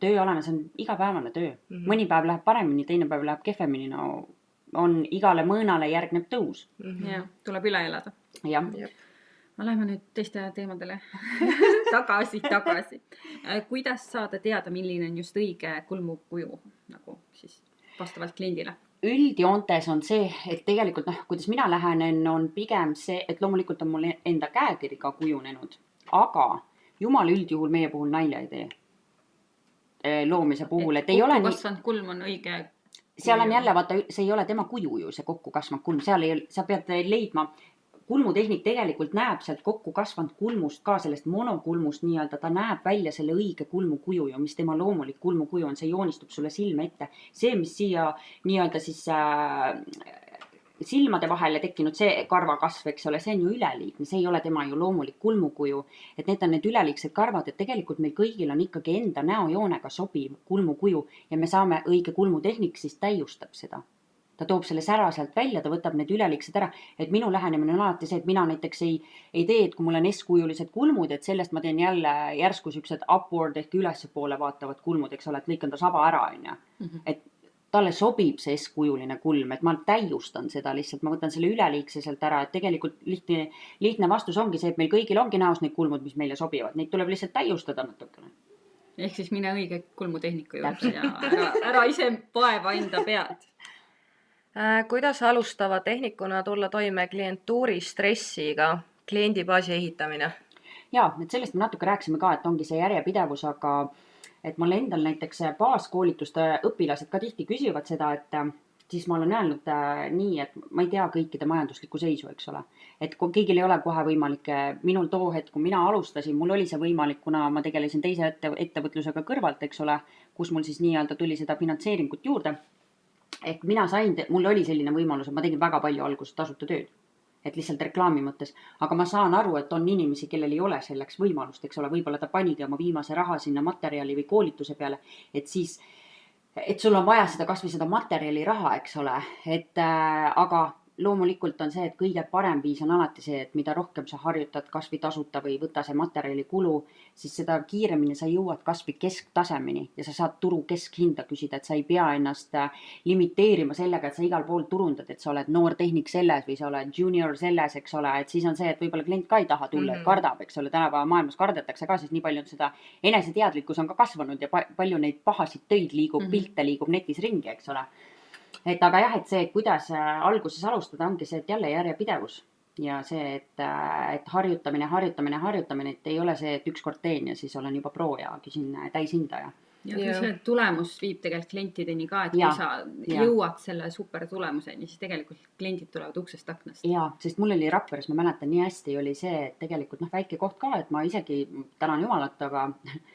tööalane, see on igapäevane töö. Mõni päev läheb paremini, teine päev läheb kehvemini, on igale mõõnale järgneb tõus. Ja, tuleb üle elada. Jah. Ma lähme nüüd teiste teemadele tagasi. Kuidas saada teada, milline on just õige kulmukuju nagu siis vastavalt kliendile? Üldjoontes on see, et tegelikult, kuidas mina lähenen, on pigem see, et loomulikult on mul enda käekiri ka kujunenud, aga jumal üldjuhul meie puhul nalja ei tee loomise puhul, et ei ole kokkukasvanud kulm on õige. Seal on jälle, vaata, see ei ole tema kuju ju, see kokkukasvanud kulm, sa pead leidma, kulmutehnik tegelikult näeb sealt kokkukasvanud kulmust ka sellest monokulmust nii-öelda, ta näeb välja selle õige kulmukuju ju, mis tema loomulik kulmukuju on, see joonistub sulle silme ette. See, mis siia nii-öelda siis silmade vahele tekkinud, see karvakasv, eks ole, see on ju üleliigne, see ei ole tema ju loomulik kulmukuju, et need on need üleliigsed karvad, et tegelikult meil kõigil on ikkagi enda näojoonega sobiv kulmukuju ja me saame õige kulmutehnik, siis täiustab seda. Ta toob selle sära sealt välja, ta võtab need üleliigsed ära, et minu lähenemine on alati see, et mina näiteks ei tee, et kui mul on S-kujulised kulmud, et sellest ma teen jälle järsku sükesed upward ehk ülespoole vaatavad kulmud, eks ole, et lõikan ta saba ära, on ju. Et talle sobib see S-kujuline kulm, et ma täiustan seda lihtsalt, ma võtan selle üleliigse sealt ära, et tegelikult lihtne vastus ongi see, et meil kõigil ongi näos need kulmud, mis meile sobivad, neid tuleb lihtsalt täiustada natukene. Ehk siis mine õige kulmutehniku juurde ja ära ise vaeva enda pead. Kuidas alustava tehnikuna tulla toime klientuuri stressiga, kliendibaasi ehitamine? Jaa, et sellest me natuke rääkisime ka, et ongi see järjepidevus, aga et mul endal näiteks baaskoolituste õpilased ka tihti küsivad seda, et siis ma olen öelnud nii, et ma ei tea kõikide majanduslikku seisu, eks ole. Et kui kõigil ei ole kohe võimalik, minul too hetk, kui mina alustasin, mul oli see võimalik, kuna ma tegelesin teise ettevõtlusega kõrvalt, eks ole, kus mul siis nii-öelda tuli seda finantseeringut juurde. Ehk mina mul oli selline võimalus, et ma tegin väga palju alguses tasuta tööd, et lihtsalt reklaami mõttes, aga ma saan aru, et on inimesi, kellel ei ole selleks võimalust, eks ole, võib-olla ta panigi oma viimase raha sinna materjali või koolituse peale, et siis, et sul on vaja seda kasvõi seda materjali raha, eks ole, aga loomulikult on see, et kõige parem viis on alati see, et mida rohkem sa harjutad kasvõi tasuta või võta see materjali kulu, siis seda kiiremini sa jõuad kasvõi kesktasemeni ja sa saad turu keskhinda küsida, et sa ei pea ennast limiteerima sellega, et sa igal pool turundad, et sa oled noor tehnik selles või sa oled junior selles, eks ole, et siis on see, et võib-olla klient ka ei taha tulla, et kardab, eks ole, tänapäeva maailmas kardetakse ka, siis nii palju seda eneseteadlikkus on ka kasvanud ja palju neid pahasid töid liigub, pilte liigub netis ringi, eks ole. Et aga jah, et see, kuidas alguses alustada, ongi see, et jälle järjepidevus ja see, et harjutamine, et ei ole see, et ükskord teen ja siis olen juba pro ja küsin täishinda ja ja kui Jah. see tulemus viib tegelikult klientideni ka, et kui Jaa, sa jaa. jõuad selle super tulemuseni, siis tegelikult kliendid tulevad uksest aknast. jaa, sest mul oli Rakveres, ma mäletan nii hästi, oli see, et tegelikult väike koht ka, et ma isegi tänan Jumalat, aga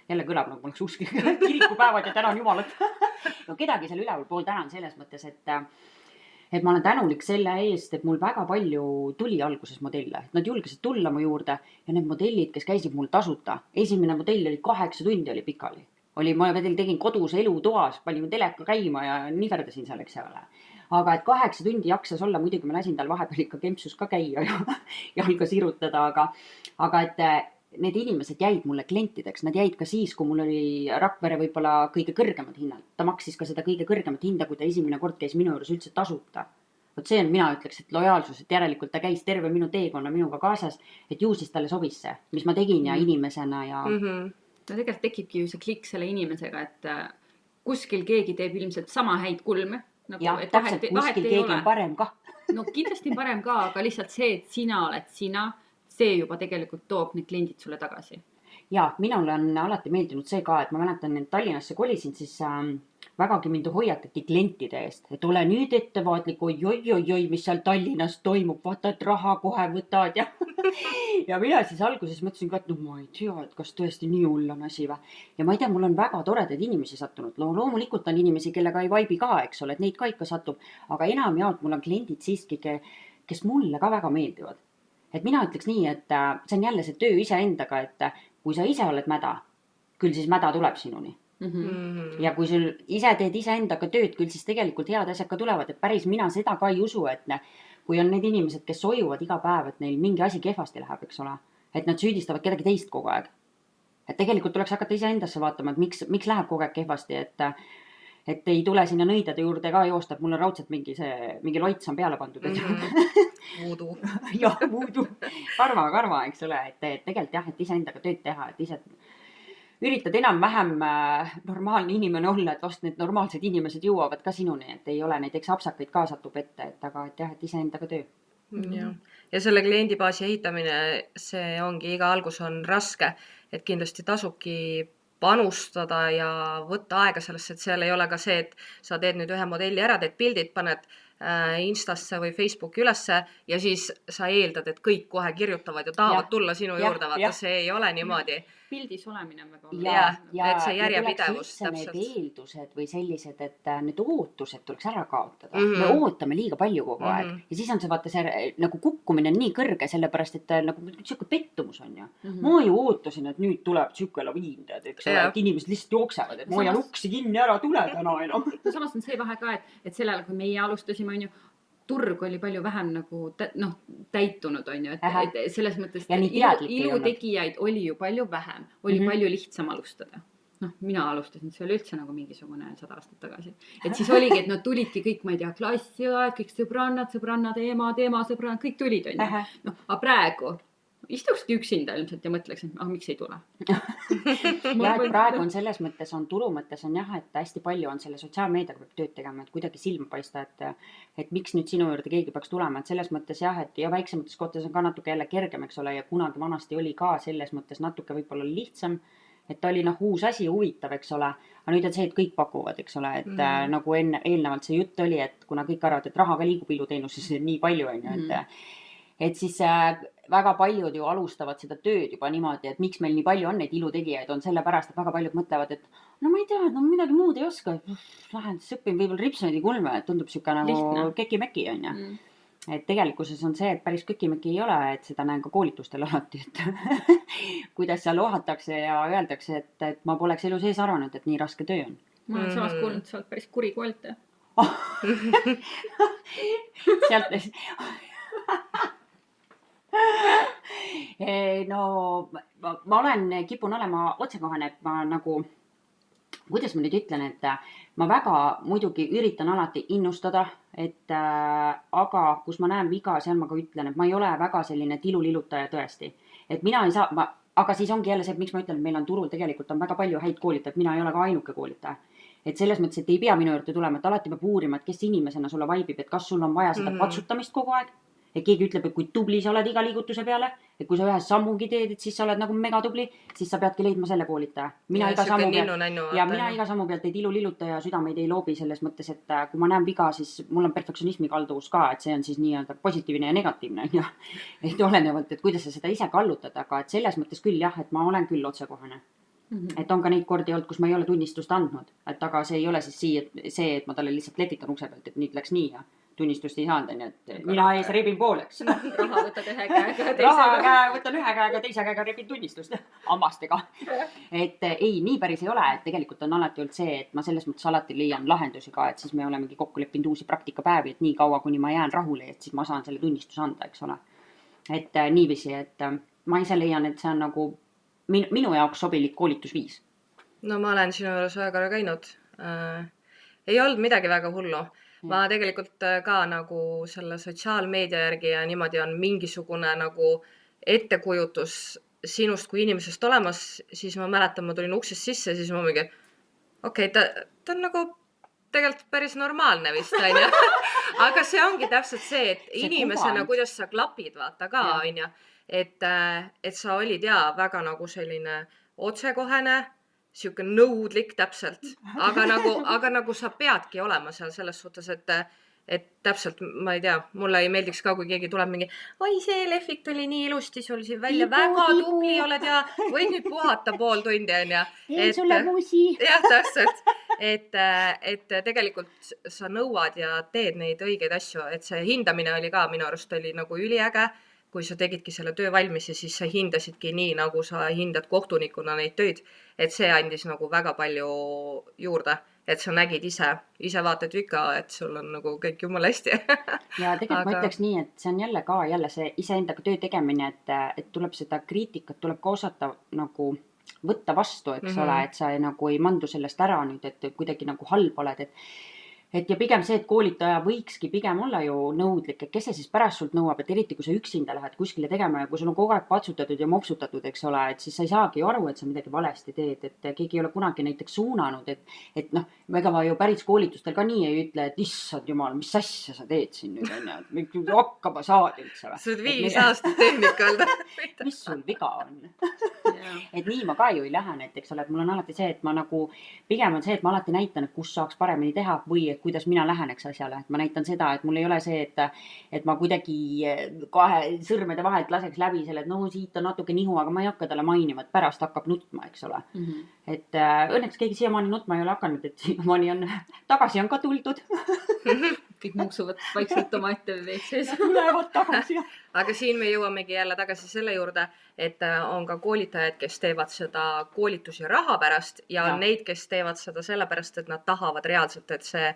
jälle kõlab nagu mul oleks usk kirikupäevad ja tänan Jumalat. No kedagi seal ülevalpool tänan selles mõttes, et ma olen tänulik selle eest, et mul väga palju tuli alguses modelle. Nad julgesid tulla mu juurde ja need modellid, kes käisid mul tasuta, esimene modell oli 8 tundi oli pikali. Ma tegin kodus elutoas, panime teleka käima ja niverdasin seal, eks ole. Aga et 8 tundi jaksas olla, muidugi ma lasin tal vahepeal ikka kempsus ka käia ja jalga sirutada, aga et need inimesed jäid mulle klientideks, nad jäid ka siis, kui mul oli Rakvere võib-olla kõige kõrgemad hinnad. Ta maksis ka seda kõige kõrgemat hinda, kui ta esimene kord käis minu juures üldse tasuta. Vot see on, mina ütleks, et lojaalsus, et järelikult ta käis terve minu teekonna minuga kaasas, et ju siis talle sobis see, mis ma tegin ja inimesena ja... No tegelikult tekibki ju see klikk selle inimesega, et kuskil keegi teeb ilmselt sama häid kulme. Nagu, ja täpselt, kuskil keegi on parem ka. No kindlasti parem ka, aga lihtsalt see, et sina oled sina, see juba tegelikult toob need kliendid sulle tagasi. Ja, minul on alati meeldinud see ka, et ma mäletan, et Tallinnasse kolisin, siis vägagi mind hoiatati klientide eest, et ole nüüd ettevaatlik, oi, mis seal Tallinnas toimub, vaata, et raha kohe võtad ja ja mina siis alguses mõtlesin ka, et no ma ei tea, et kas tõesti nii hull on asi või. Ja ma ei tea, mul on väga toredad inimesi sattunud. Loomulikult on inimesi, kellega ei vaibi ka, eks ole, et neid ka ikka satub. Aga enamjaolt mul on kliendid siiski, kes mulle ka väga meeldivad. Et mina ütleks nii, et see on jälle see töö iseendaga, et kui sa ise oled mäda, küll siis mäda tuleb sinuni. Ja kui sul ise teed iseendaga tööd, küll siis tegelikult head asjad ka tulevad, et päris mina seda ka ei usu, et kui on need inimesed, kes sojuvad iga päev, et neil mingi asi kehvasti läheb, eks ole, et nad süüdistavad kedagi teist kogu aeg. Et tegelikult tuleks hakata iseendasse vaatama, et miks läheb kogu aeg kehvasti, et ei tule sinna nõidade juurde ka joosta, et mul on raudselt mingi loits on peale pandud. Voodoo. Jah, voodoo. Karva, eks ole, et tegelikult jah, et iseendaga tööd teha, et ise üritad enam-vähem normaalne inimene olla, et vast need normaalsed inimesed jõuavad ka sinuni, et ei ole näiteks apsakaid ka satub ette, aga et jah, et iseendaga töö. Ja selle kliendibaasi ehitamine, see ongi, iga algus on raske, et kindlasti tasubki panustada ja võtta aega sellesse, et seal ei ole ka see, et sa teed nüüd ühe modelli ära, teed pildid, paned Instasse või Facebooki ülesse ja siis sa eeldad, et kõik kohe kirjutavad ja tahavad tulla sinu juurde, vaata see ei ole niimoodi. Pildis olemine on väga oluline. Et see järjepidevus täpselt. Need eeldused või sellised, et need ootused tuleks ära kaotada. Me ootame liiga palju kogu aeg. Ja siis on see, vaata, see nagu kukkumine on nii kõrge, sellepärast, et nagu siuke pettumus on ju. Ma ju ootasin, et nüüd tuleb siuke laviin, eks ole, et inimesed lihtsalt jooksevad, et ma hoian uksi kinni ära, tule täna enam. No samas on see vahe ka, et sellel, kui meie alustasime, on ju, turg oli palju vähem nagu täitunud, on ju, et selles mõttes ilutegijaid oli ju palju vähem, oli palju lihtsam alustada. Mina alustasin, see oli üldse nagu mingisugune 100 aastat tagasi. Et siis oligi, et nad tulidki kõik, ma ei tea, klassiaed, kõik sõbrannad, ema, sõbrannad, kõik tulid, on ju. Aga praegu istukski üksinda ilmselt ja mõtleks, et miks ei tule. Ja, et praegu on selles mõttes, on turu mõttes on jah, et hästi palju on selle sotsiaalmeediaga peab tööd tegema, et kuidagi silma paista, et miks nüüd sinu juurde keegi peaks tulema, et selles mõttes jah, et ja väiksemates kohtades on ka natuke jälle kergem, eks ole, ja kunagi vanasti oli ka selles mõttes natuke võib-olla lihtsam, et ta oli uus asi, huvitav, eks ole, aga nüüd on see, et kõik pakuvad, eks ole, et nagu eelnevalt see jutt oli, et kuna kõik arvavad, et raha ka liigub iluteenuses nii palju, on ju, et siis väga paljud ju alustavad seda tööd juba niimoodi, et miks meil nii palju on neid ilutegijaid, on sellepärast, et väga paljud mõtlevad, et no ma ei tea, no midagi muud ei oska, lähen siis õpin võib-olla ripsmeidi kulme, et tundub siuke nagu keki-meki on ju. Et tegelikkuses on see, et päris keki-meki ei ole, et seda näen ka koolitustel alati, et kuidas seal lohatakse ja öeldakse, et ma poleks elu sees arvanud, et nii raske töö on. Ma olen samas kuulnud, sa oled päris kuri koolitaja. Sealt no ma kipun olema otsekohane, et ma nagu, kuidas ma nüüd ütlen, et ma väga muidugi üritan alati innustada, et aga kus ma näen viga, seal ma ka ütlen, et ma ei ole väga selline tilulilutaja tõesti. Et mina ei saa, aga siis ongi jälle see, et miks ma ütlen, et meil on turul tegelikult on väga palju häid koolitajad, mina ei ole ka ainuke koolitaja. Et selles mõttes, et ei pea minu juurde tulema, et alati peab uurima, et kes inimesena sulle vaibib, et kas sul on vaja seda patsutamist kogu aeg. et keegi ütleb, et kui tubli sa oled iga liigutuse peale, et kui sa ühe sammugi teed, et siis sa oled nagu megatubli, siis sa peadki leidma selle koolitaja. Mina iga sammu pealt ei tilulilluta ja südameid ei loobi selles mõttes, et kui ma näen viga, siis mul on perfektsionismi kalduvus ka, et see on siis nii-öelda positiivne ja negatiivne, on ju. Et olenevalt, et kuidas sa seda ise kallutad, aga et selles mõttes küll jah, et ma olen küll otsekohane. Et on ka neid kordi olnud, kus ma ei ole tunnistust andnud, et aga see ei ole siis see, et ma talle lihtsalt lehvitan ukse pealt, et nüüd läks nii ja tunnistust ei saanud, et mina ees rebin pooleks. Raha võtad ühe käega, võtan ühe käega, teise käega rebin tunnistust hammastega. Et ei, nii päris ei ole, et tegelikult on alati olnud see, et ma selles mõttes alati leian lahendusi ka, et siis me olemegi kokku leppinud uusi praktikapäevi, et nii kaua, kuni ma jään rahule, et siis ma saan selle tunnistuse anda, eks ole. Et niiviisi, et ma ise leian, et see on nagu minu jaoks sobilik koolitusviis. No ma olen sinu juures väga korra käinud. Ei olnud midagi väga hullu. Ma tegelikult ka nagu selle sotsiaalmeedia järgi ja niimoodi on mingisugune nagu ettekujutus sinust kui inimesest olemas, siis ma mäletan, ma tulin uksest sisse, siis ma mingi, okei, ta on nagu tegelikult päris normaalne vist, on ju. Aga see ongi täpselt see, et inimesena, kuidas sa klapid, vaata ka, on ju. Et sa olid väga nagu selline otsekohene, siuke nõudlik täpselt, aga nagu sa peadki olema seal selles suhtes, et täpselt, ma ei tea, mulle ei meeldiks ka, kui keegi tuleb mingi, oi, see lehvik tuli nii ilusti sul siin välja, väga tubli oled ja võid nüüd puhata pool tundi, on ju. Ei sulle muusi. Jah, täpselt. Et tegelikult sa nõuad ja teed neid õigeid asju, et see hindamine oli ka minu arust oli nagu üliäge, kui sa tegidki selle töö valmis ja siis sa hindasidki nii, nagu sa hindad kohtunikuna neid töid, et see andis nagu väga palju juurde, et sa nägid ise vaatad vika, et sul on nagu kõik jumala hästi. Ja tegelikult ma ütleks nii, et see on jälle see iseendaga töö tegemine, et tuleb seda kriitikat, tuleb ka osata nagu võtta vastu, eks ole, et sa nagu ei mandu sellest ära nüüd, et kuidagi nagu halb oled, et ja pigem see, et koolitaja võikski pigem olla ju nõudlik, et kes see siis pärast sult nõuab, et eriti kui sa üksinda lähed kuskile tegema ja kui sul on kogu aeg patsutatud ja mopsutatud, eks ole, et siis sa ei saagi ju aru, et sa midagi valesti teed, et keegi ei ole kunagi näiteks suunanud, et noh, ega ma ju päris koolitustel ka nii ei ütle, et issand jumal, mis asja sa teed siin nüüd, on ju, et hakkama saad üldse või. Sa oled 5 aastat tehnika olnud. Mis sul viga on? Et nii ma ka ju ei lähe näiteks, et mul on alati see, et ma nagu, pigem on see, et ma alati näitan, et kus saaks paremini teha või et kuidas mina läheneks asjale, et ma näitan seda, et mul ei ole see, et ma kuidagi kahe sõrmede vahelt laseks läbi selle, et no siit on natuke nihu, aga ma ei hakka talle mainima, et pärast hakkab nutma, eks ole. Et õnneks keegi siiamaani nutma ei ole hakanud, et siiamaani on, tagasi on ka tuldud. Kõik muksuvad vaikselt oma ette veetsees. Lähevad tagasi. Aga siin me jõuamegi jälle tagasi selle juurde, et on ka koolitajad, kes teevad seda koolitusi raha pärast ja on neid, kes teevad seda sellepärast, et nad tahavad reaalselt, et see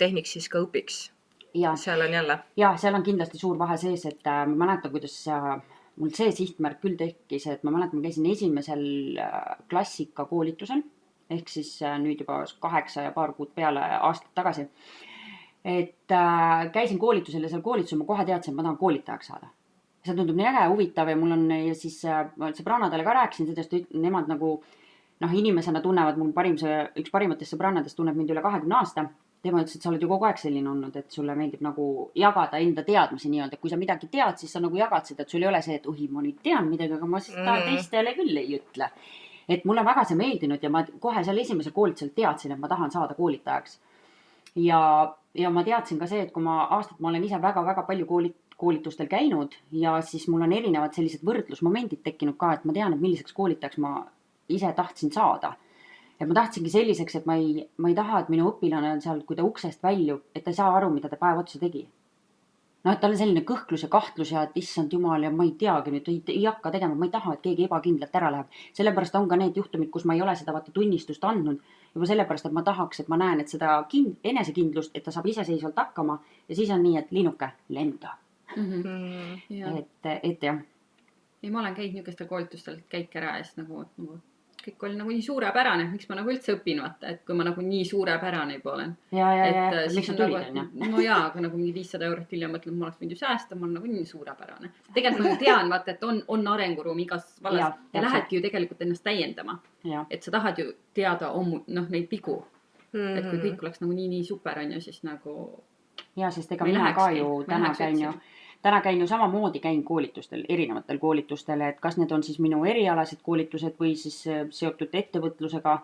tehnik siis ka õpiks. Seal on jälle. Ja, seal on kindlasti suur vahe sees, et ma mäletan, kuidas mul see sihtmärk küll tekkis, et ma mäletan, ma käisin esimesel klassika koolitusel, ehk siis nüüd juba 8 ja paar kuud peale aastat tagasi. Et käisin koolitusel ja seal koolitusel ma kohe teadsin, et ma tahan koolitajaks saada. See tundub nii äge, huvitav ja mul on ja siis sõbrannadele ka rääkisin sellest, nemad nagu inimesena tunnevad, mul üks parimatest sõbrannadest tunneb mind üle 20 aasta. Tema ütles, et sa oled ju kogu aeg selline olnud, et sulle meeldib nagu jagada enda teadmisi nii-öelda, et kui sa midagi tead, siis sa nagu jagad seda, et sul ei ole see, et ma nüüd tean midagi, aga ma seda teistele küll ei ütle. Et mulle väga see meeldinud ja ma kohe seal esimesel koolitusel teadsin, et ma tahan saada koolitajaks. Ja ma teadsin ka see, et kui ma olen ise väga-väga palju koolitustel käinud ja siis mul on erinevad sellised võrdlusmomendid tekkinud ka, et ma tean, et milliseks koolitajaks ma ise tahtsin saada. Et ma tahtsingi selliseks, et ma ei taha, et minu õpilane on seal, kui ta uksest väljub, et ta ei saa aru, mida ta päev otsa tegi. No, et tal on selline kõhklus ja kahtlus ja et issand jumal ja ma ei teagi nüüd, ei hakka tegema, ma ei taha, et keegi ebakindlalt ära läheb. Sellepärast on ka need juhtumid, kus ma ei ole seda tunnistust andnud. Juba sellepärast, et ma tahaks, et ma näen, et seda enesekindlust, et ta saab iseseisvalt hakkama ja siis on nii, et linnuke lenda. Et jah. Ja ma olen käinud niisugustel koolitustel, et käik ära ja siis nagu kõik oli nagu nii suurepärane, miks ma nagu üldse õpin, vaata, et kui ma nagu nii suurepärane juba olen. Ja, miks sa tulid on, jah? No jaa, aga nagu mingi 500 eurot hiljem mõtlen, ma oleks võinud ju säästa, ma olen nagu nii suurepärane. Tegelikult ma tean, vaata, et on arenguruum igas vallas ja lähedki ju tegelikult ennast täiendama. Et sa tahad ju teada neid vigu. Et kui kõik oleks nagu nii super on ju, siis nagu ja, sest ega mina ka ju täna täna käin ju samamoodi, käin koolitustel, erinevatel koolitustel, et kas need on siis minu erialased koolitused või siis seotud ettevõtlusega.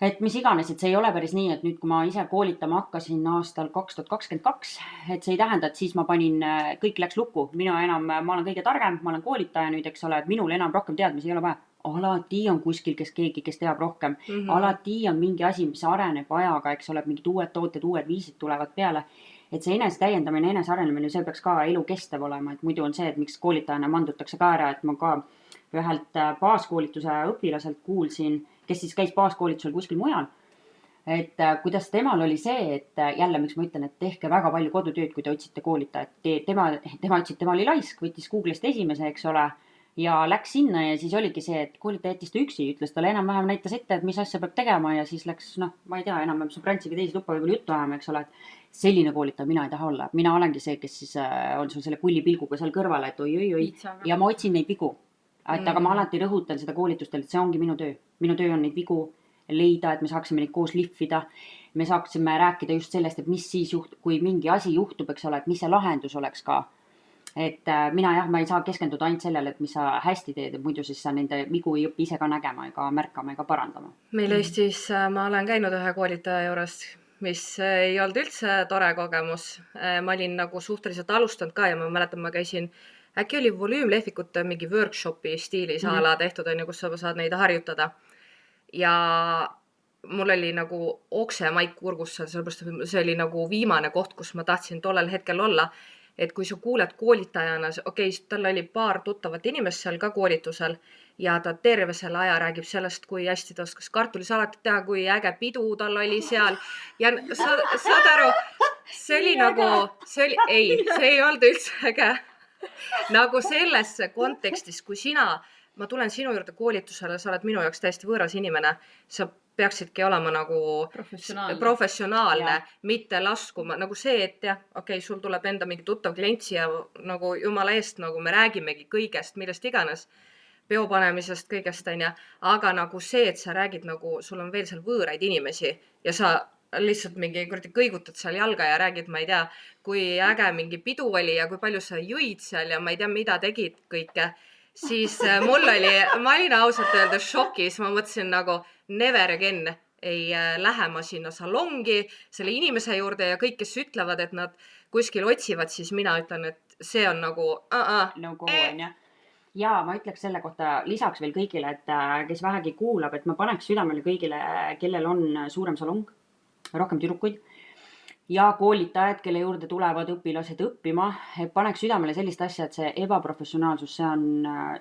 Et mis iganes, et see ei ole päris nii, et nüüd, kui ma ise koolitama hakkasin aastal 2022, et see ei tähenda, et siis ma panin, kõik läks lukku. Ma olen kõige targem, ma olen koolitaja nüüd, eks ole, et minul enam rohkem teadmisi ei ole vaja. Alati on kuskil keegi, kes teab rohkem. Alati on mingi asi, mis areneb ajaga, eks ole, mingid uued tooted, uued viisid tulevad peale. Et see enese täiendamine, enese arenemine, see peaks ka elu kestev olema, et muidu on see, et miks koolitajana mandutakse ka ära, et ma ka ühelt baaskoolituse õpilaselt kuulsin, kes siis käis baaskoolitusel kuskil mujal, et kuidas temal oli see, et jälle, miks ma ütlen, et tehke väga palju kodutööd, kui te otsite koolitajat. Tema ütles, et tema oli laisk, võttis Google'ist esimese, eks ole, ja läks sinna ja siis oligi see, et koolitaja jättis ta üksi, ütles talle enam-vähem näitas ette, et mis asja peab tegema ja siis läks, ma ei tea, enam-vähem sõbrantsiga teise tuppa võib-olla juttu ajama, eks ole, et selline koolitaja mina ei taha olla. Mina olengi see, kes siis on sul selle kullipilguga seal kõrval, et oi, ja ma otsin neid vigu. Aga ma alati rõhutan seda koolitustel, et see ongi minu töö. Minu töö on neid vigu leida, et me saaksime neid koos lihvida. Me saaksime rääkida just sellest, et mis siis kui mingi asi juhtub, eks ole, et mis see lahendus oleks ka. Et ma ei saa keskenduda ainult sellele, et mis sa hästi teed, et muidu siis sa nende vigu ei õpi ise ka nägema ega märkama ega parandama. Meil Eestis ma olen käinud ühe koolitaja juures, mis ei olnud üldse tore kogemus. Ma olin nagu suhteliselt alustanud ka ja ma mäletan, ma käisin, äkki oli volüümlehvikute mingi workshopi stiilis ala tehtud, kus sa saad neid harjutada. Ja mul oli nagu oksemaik kurgus seal, sellepärast see oli nagu viimane koht, kus ma tahtsin tollel hetkel olla. Et kui sa kuuled koolitajana, tal oli paar tuttavat inimest seal ka koolitusel ja ta terve selle aja räägib sellest, kui hästi ta oskas kartulisalatit teha, kui äge pidu tal oli seal. Ja saad aru, see oli nagu, see ei olnud üldse äge. Nagu selles kontekstis, kui ma tulen sinu juurde koolitusele, sa oled minu jaoks täiesti võõras inimene, sa peaksidki olema nagu professionaalne, mitte laskuma. Nagu see, et sul tuleb enda mingi tuttav klientsi ja nagu jumala eest, nagu me räägimegi kõigest, millest iganes, peopanemisest, kõigest, aga nagu see, et sa räägid nagu, sul on veel seal võõraid inimesi ja sa lihtsalt mingi kõigutad seal jalga ja räägid, ma ei tea, kui äge mingi pidu oli ja kui palju sa jõid seal ja ma ei tea, mida tegid kõike, siis ma olin ausalt öeldes šokis, ma mõtlesin nagu never again ei lähe ma sinna salongi selle inimese juurde ja kõik, kes ütlevad, et nad kuskil otsivad, siis mina ütlen, et see on nagu no go on, jah. Ja ma ütleks selle kohta lisaks veel kõigile, et kes vähegi kuulab, et ma paneks südamele kõigile, kellel on suurem salong, rohkem tüdrukuid ja koolitajad, kelle juurde tulevad õpilased õppima, et paneks südamele sellist asja, et see ebaprofessionaalsus,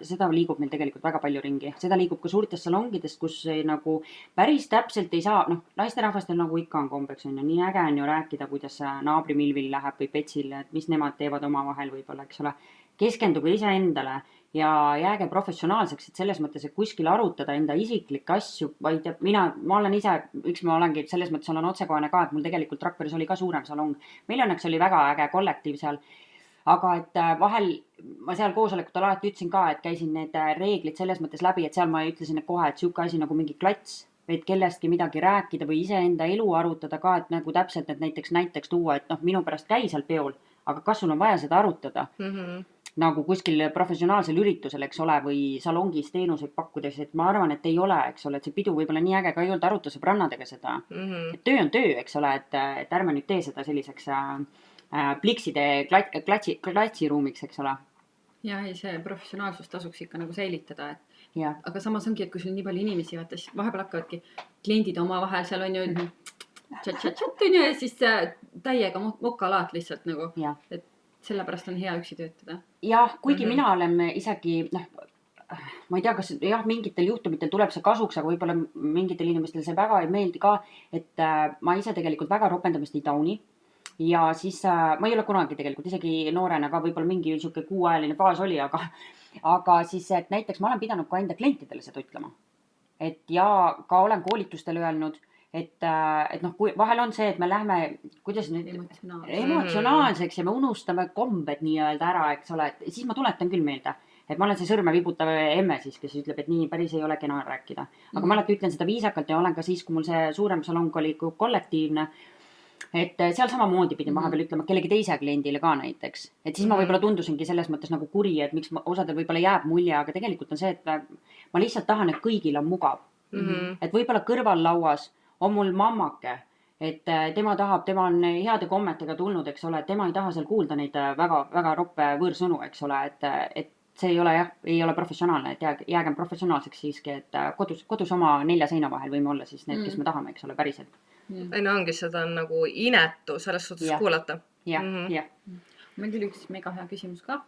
seda liigub meil tegelikult väga palju ringi. Seda liigub ka suurtest salongidest, kus nagu päris täpselt ei saa, naisterahvastel nagu ikka on kombeks, nii äge on ju rääkida, kuidas naabri Milvil läheb või Petsil, et mis nemad teevad oma vahel võib-olla, eks ole. Keskenduge ise endale ja jääge professionaalseks, et selles mõttes, et kuskil arutada enda isiklikke asju, vaid ma olen ise, ma olengi selles mõttes olen otsekohane ka, et mul tegelikult Rakveres oli ka suurem salong. Meil õnneks oli väga äge kollektiiv seal, aga et vahel ma seal koosolekutel alati ütlesin ka, et käisin need reeglid selles mõttes läbi, et seal ma ütlesin kohe, et siuke asi nagu mingi klats, et kellestki midagi rääkida või iseenda elu arutada ka, et nagu täpselt, et näiteks tuua, et minu pärast käi seal peol, aga kas sul on vaja seda arutada? Nagu kuskil professionaalsel üritusel, eks ole, või salongis teenuseid pakkudes, et ma arvan, et ei ole, eks ole, et see pidu võib-olla nii äge ka ei olnud aruta sõbrannadega seda. Et töö on töö, eks ole, et ärme nüüd tee seda selliseks plikside klatsiruumiks, eks ole. Ja see professionaalsus tasuks ikka nagu säilitada, aga samas ongi, et kui sul nii palju inimesi vaata, siis vahepeal hakkavadki kliendid oma vahel, seal on ju chat ja siis täiega mokalaat lihtsalt nagu, et sellepärast on hea üksi töötada. Jah, kuigi mina olen isegi, ma ei tea, kas mingitel juhtumitel tuleb see kasuks, aga võib-olla mingitel inimestel see väga ei meeldi ka, et ma ise tegelikult väga ropendamist ei tauni. Ja siis ma ei ole kunagi tegelikult, isegi noorena ka võib-olla mingi siuke kuuajaline faas oli, aga siis, et näiteks ma olen pidanud ka enda klientidele seda ütlema. Et ja ka olen koolitustel öelnud, et kui vahel on see, et me lähme, kuidas nüüd emotsionaalseks ja me unustame kombed nii-öelda ära, eks ole, et siis ma tuletan küll meelde, et ma olen see sõrme vibutav emme siis, kes ütleb, et nii päris ei ole kena rääkida. Aga ma alati ütlen seda viisakalt ja olen ka siis, kui mul see suurem salong oli kollektiivne, et seal samamoodi pidin vahepeal ütlema kellegi teise kliendile ka näiteks, et siis ma võib-olla tundusingi selles mõttes nagu kuri, et miks osadel võib-olla jääb mulje, aga tegelikult on see, et ma lihtsalt tahan, et kõigil on mugav. Et võib-olla kõrvallauas on mul mammake, et tema on heade kommetega tulnud, eks ole, et tema ei taha seal kuulda neid väga roppe võõrsõnu, eks ole, et see ei ole jah, ei ole professionaalne, et jäägem professionaalseks siiski, et kodus oma 4 seina vahel võime olla siis need, kes me tahame, eks ole, päriselt. Ei no ongi, seda on nagu inetu selles suhtes kuulata. Jah. Meil tuli üks mega hea küsimus ka.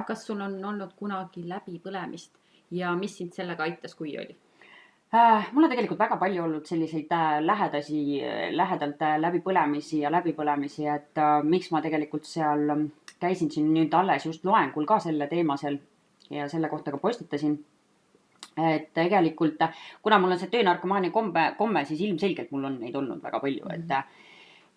Kas sul on olnud kunagi läbipõlemist ja mis sind sellega aitas, kui oli? Mul on tegelikult väga palju olnud selliseid lähedalt läbipõlemisi, et miks ma tegelikult seal käisin siin nüüd alles just loengul ka selle teemasel ja selle kohta ka postitasin. Et tegelikult, kuna mul on see töönarkomaania komme, siis ilmselgelt mul on neid olnud väga palju,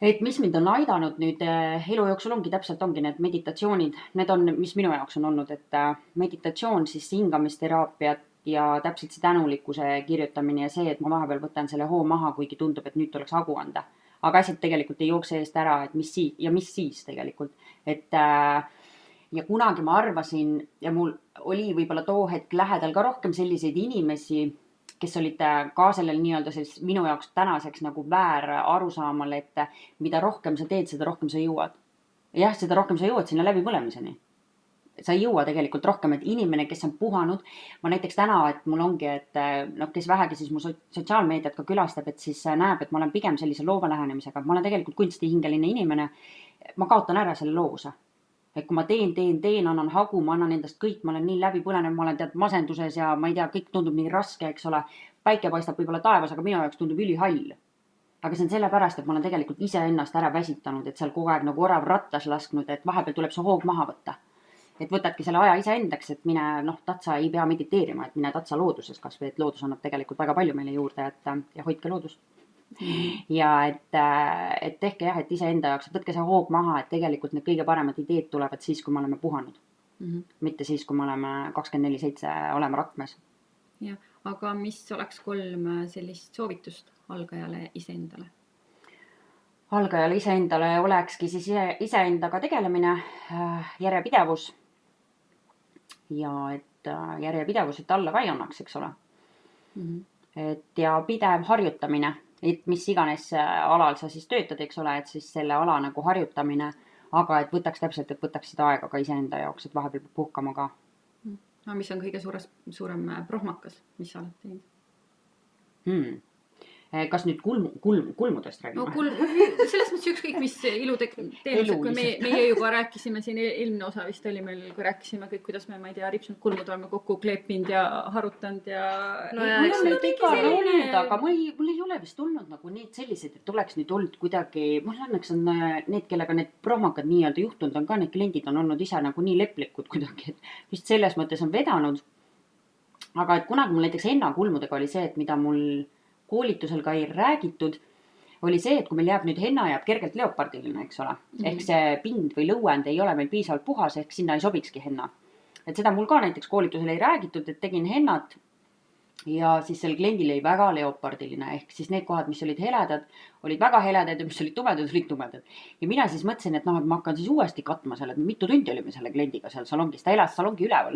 et mis mind on aidanud nüüd elu jooksul ongi need meditatsioonid, need on, mis minu jaoks on olnud, et meditatsioon, siis hingamisteraapia ja täpselt see tänulikkuse kirjutamine ja see, et ma vahepeal võtan selle hoo maha, kuigi tundub, et nüüd tuleks hagu anda. Aga asjad tegelikult ei jookse eest ära, et mis siis tegelikult, et ja kunagi ma arvasin ja mul oli võib-olla too hetk lähedal ka rohkem selliseid inimesi, kes olid ka sellel nii-öelda minu jaoks tänaseks nagu väär arusaamal, et mida rohkem sa teed, seda rohkem sa jõuad. Jah, seda rohkem sa jõuad sinna läbipõlemiseni. Sa ei jõua tegelikult rohkem, et inimene, kes on puhanud, ma näiteks täna, et mul ongi, et kes vähegi siis mu sotsiaalmeediat ka külastab, et siis näeb, et ma olen pigem sellise loova lähenemisega, ma olen tegelikult kunstihingeline inimene, ma kaotan ära selle loovuse. Et kui ma teen, annan hagu, ma annan endast kõik, ma olen nii läbipõlenev, ma olen masenduses ja ma ei tea, kõik tundub nii raske, eks ole. Päike paistab võib-olla taevas, aga minu jaoks tundub ülihall. Aga see on sellepärast, et ma olen tegelikult ise ennast ära väsitanud, et seal kogu aeg nagu orav rattas lasknud, et vahepeal tuleb see hoog maha võtta. Et võtadki selle aja ise endaks, et mine, tatsa ei pea mediteerima, et mine tatsa looduses kas või, et loodus annab tegelikult väga palju meile juurde, ja hoidke loodust. Ja et tehke jah, et iseenda jaoks, et võtke see hoog maha, et tegelikult need kõige paremad ideed tulevad siis, kui me oleme puhanud. Mitte siis, kui me oleme 24/7 olema rakmes. Ja, aga mis oleks 3 sellist soovitust algajale iseendale? Algajale iseendale olekski siis iseendaga tegelemine, järjepidevus ja et järjepidevus, et alla ka ei annaks, eks ole. Et ja pidev harjutamine, et mis iganes alal sa siis töötad, eks ole, et siis selle ala nagu harjutamine, aga et võtaks täpselt, et võtaks seda aega ka iseenda jaoks, et vahepeal puhkama ka. No, mis on kõige suurem prohmakas, mis sa oled teinud? Kas nüüd kulmudest räägime? No selles mõttes ükskõik, mis iluteenused, kui meie juba rääkisime siin, eelmine osa vist oli meil, kui rääkisime kõik, kuidas me, ma ei tea, ripsunud kulmud oleme kokku kleepinud ja harutanud ja... No ja mul on nüüd igal olnud, aga mul ei ole vist olnud nagu need sellised, et oleks nüüd olnud kuidagi, mul õnneks on need, kellega need prohmakad nii-öelda juhtunud on ka, need kliendid on olnud ise nagu nii leplikud kuidagi, et vist selles mõttes on vedanud. Aga et kunagi mul näiteks hennakulmudega oli see, et mida mul koolitusel ka ei räägitud, oli see, et kui meil jääb nüüd henna jääb kergelt leopardiline, eks ole. Ehk see pind või lõuend ei ole meil piisavalt puhas, ehk sinna ei sobikski henna. Et seda mul ka näiteks koolitusel ei räägitud, et tegin hennat ja siis sel kliendil oli väga leopardiline, ehk siis need kohad, mis olid heledad, olid väga heledad ja mis olid tumedad. Ja mina siis mõtlesin, et et ma hakkan siis uuesti katma selle, et mitu tundi olime selle kliendiga seal salongis, ta elas salongi üleval.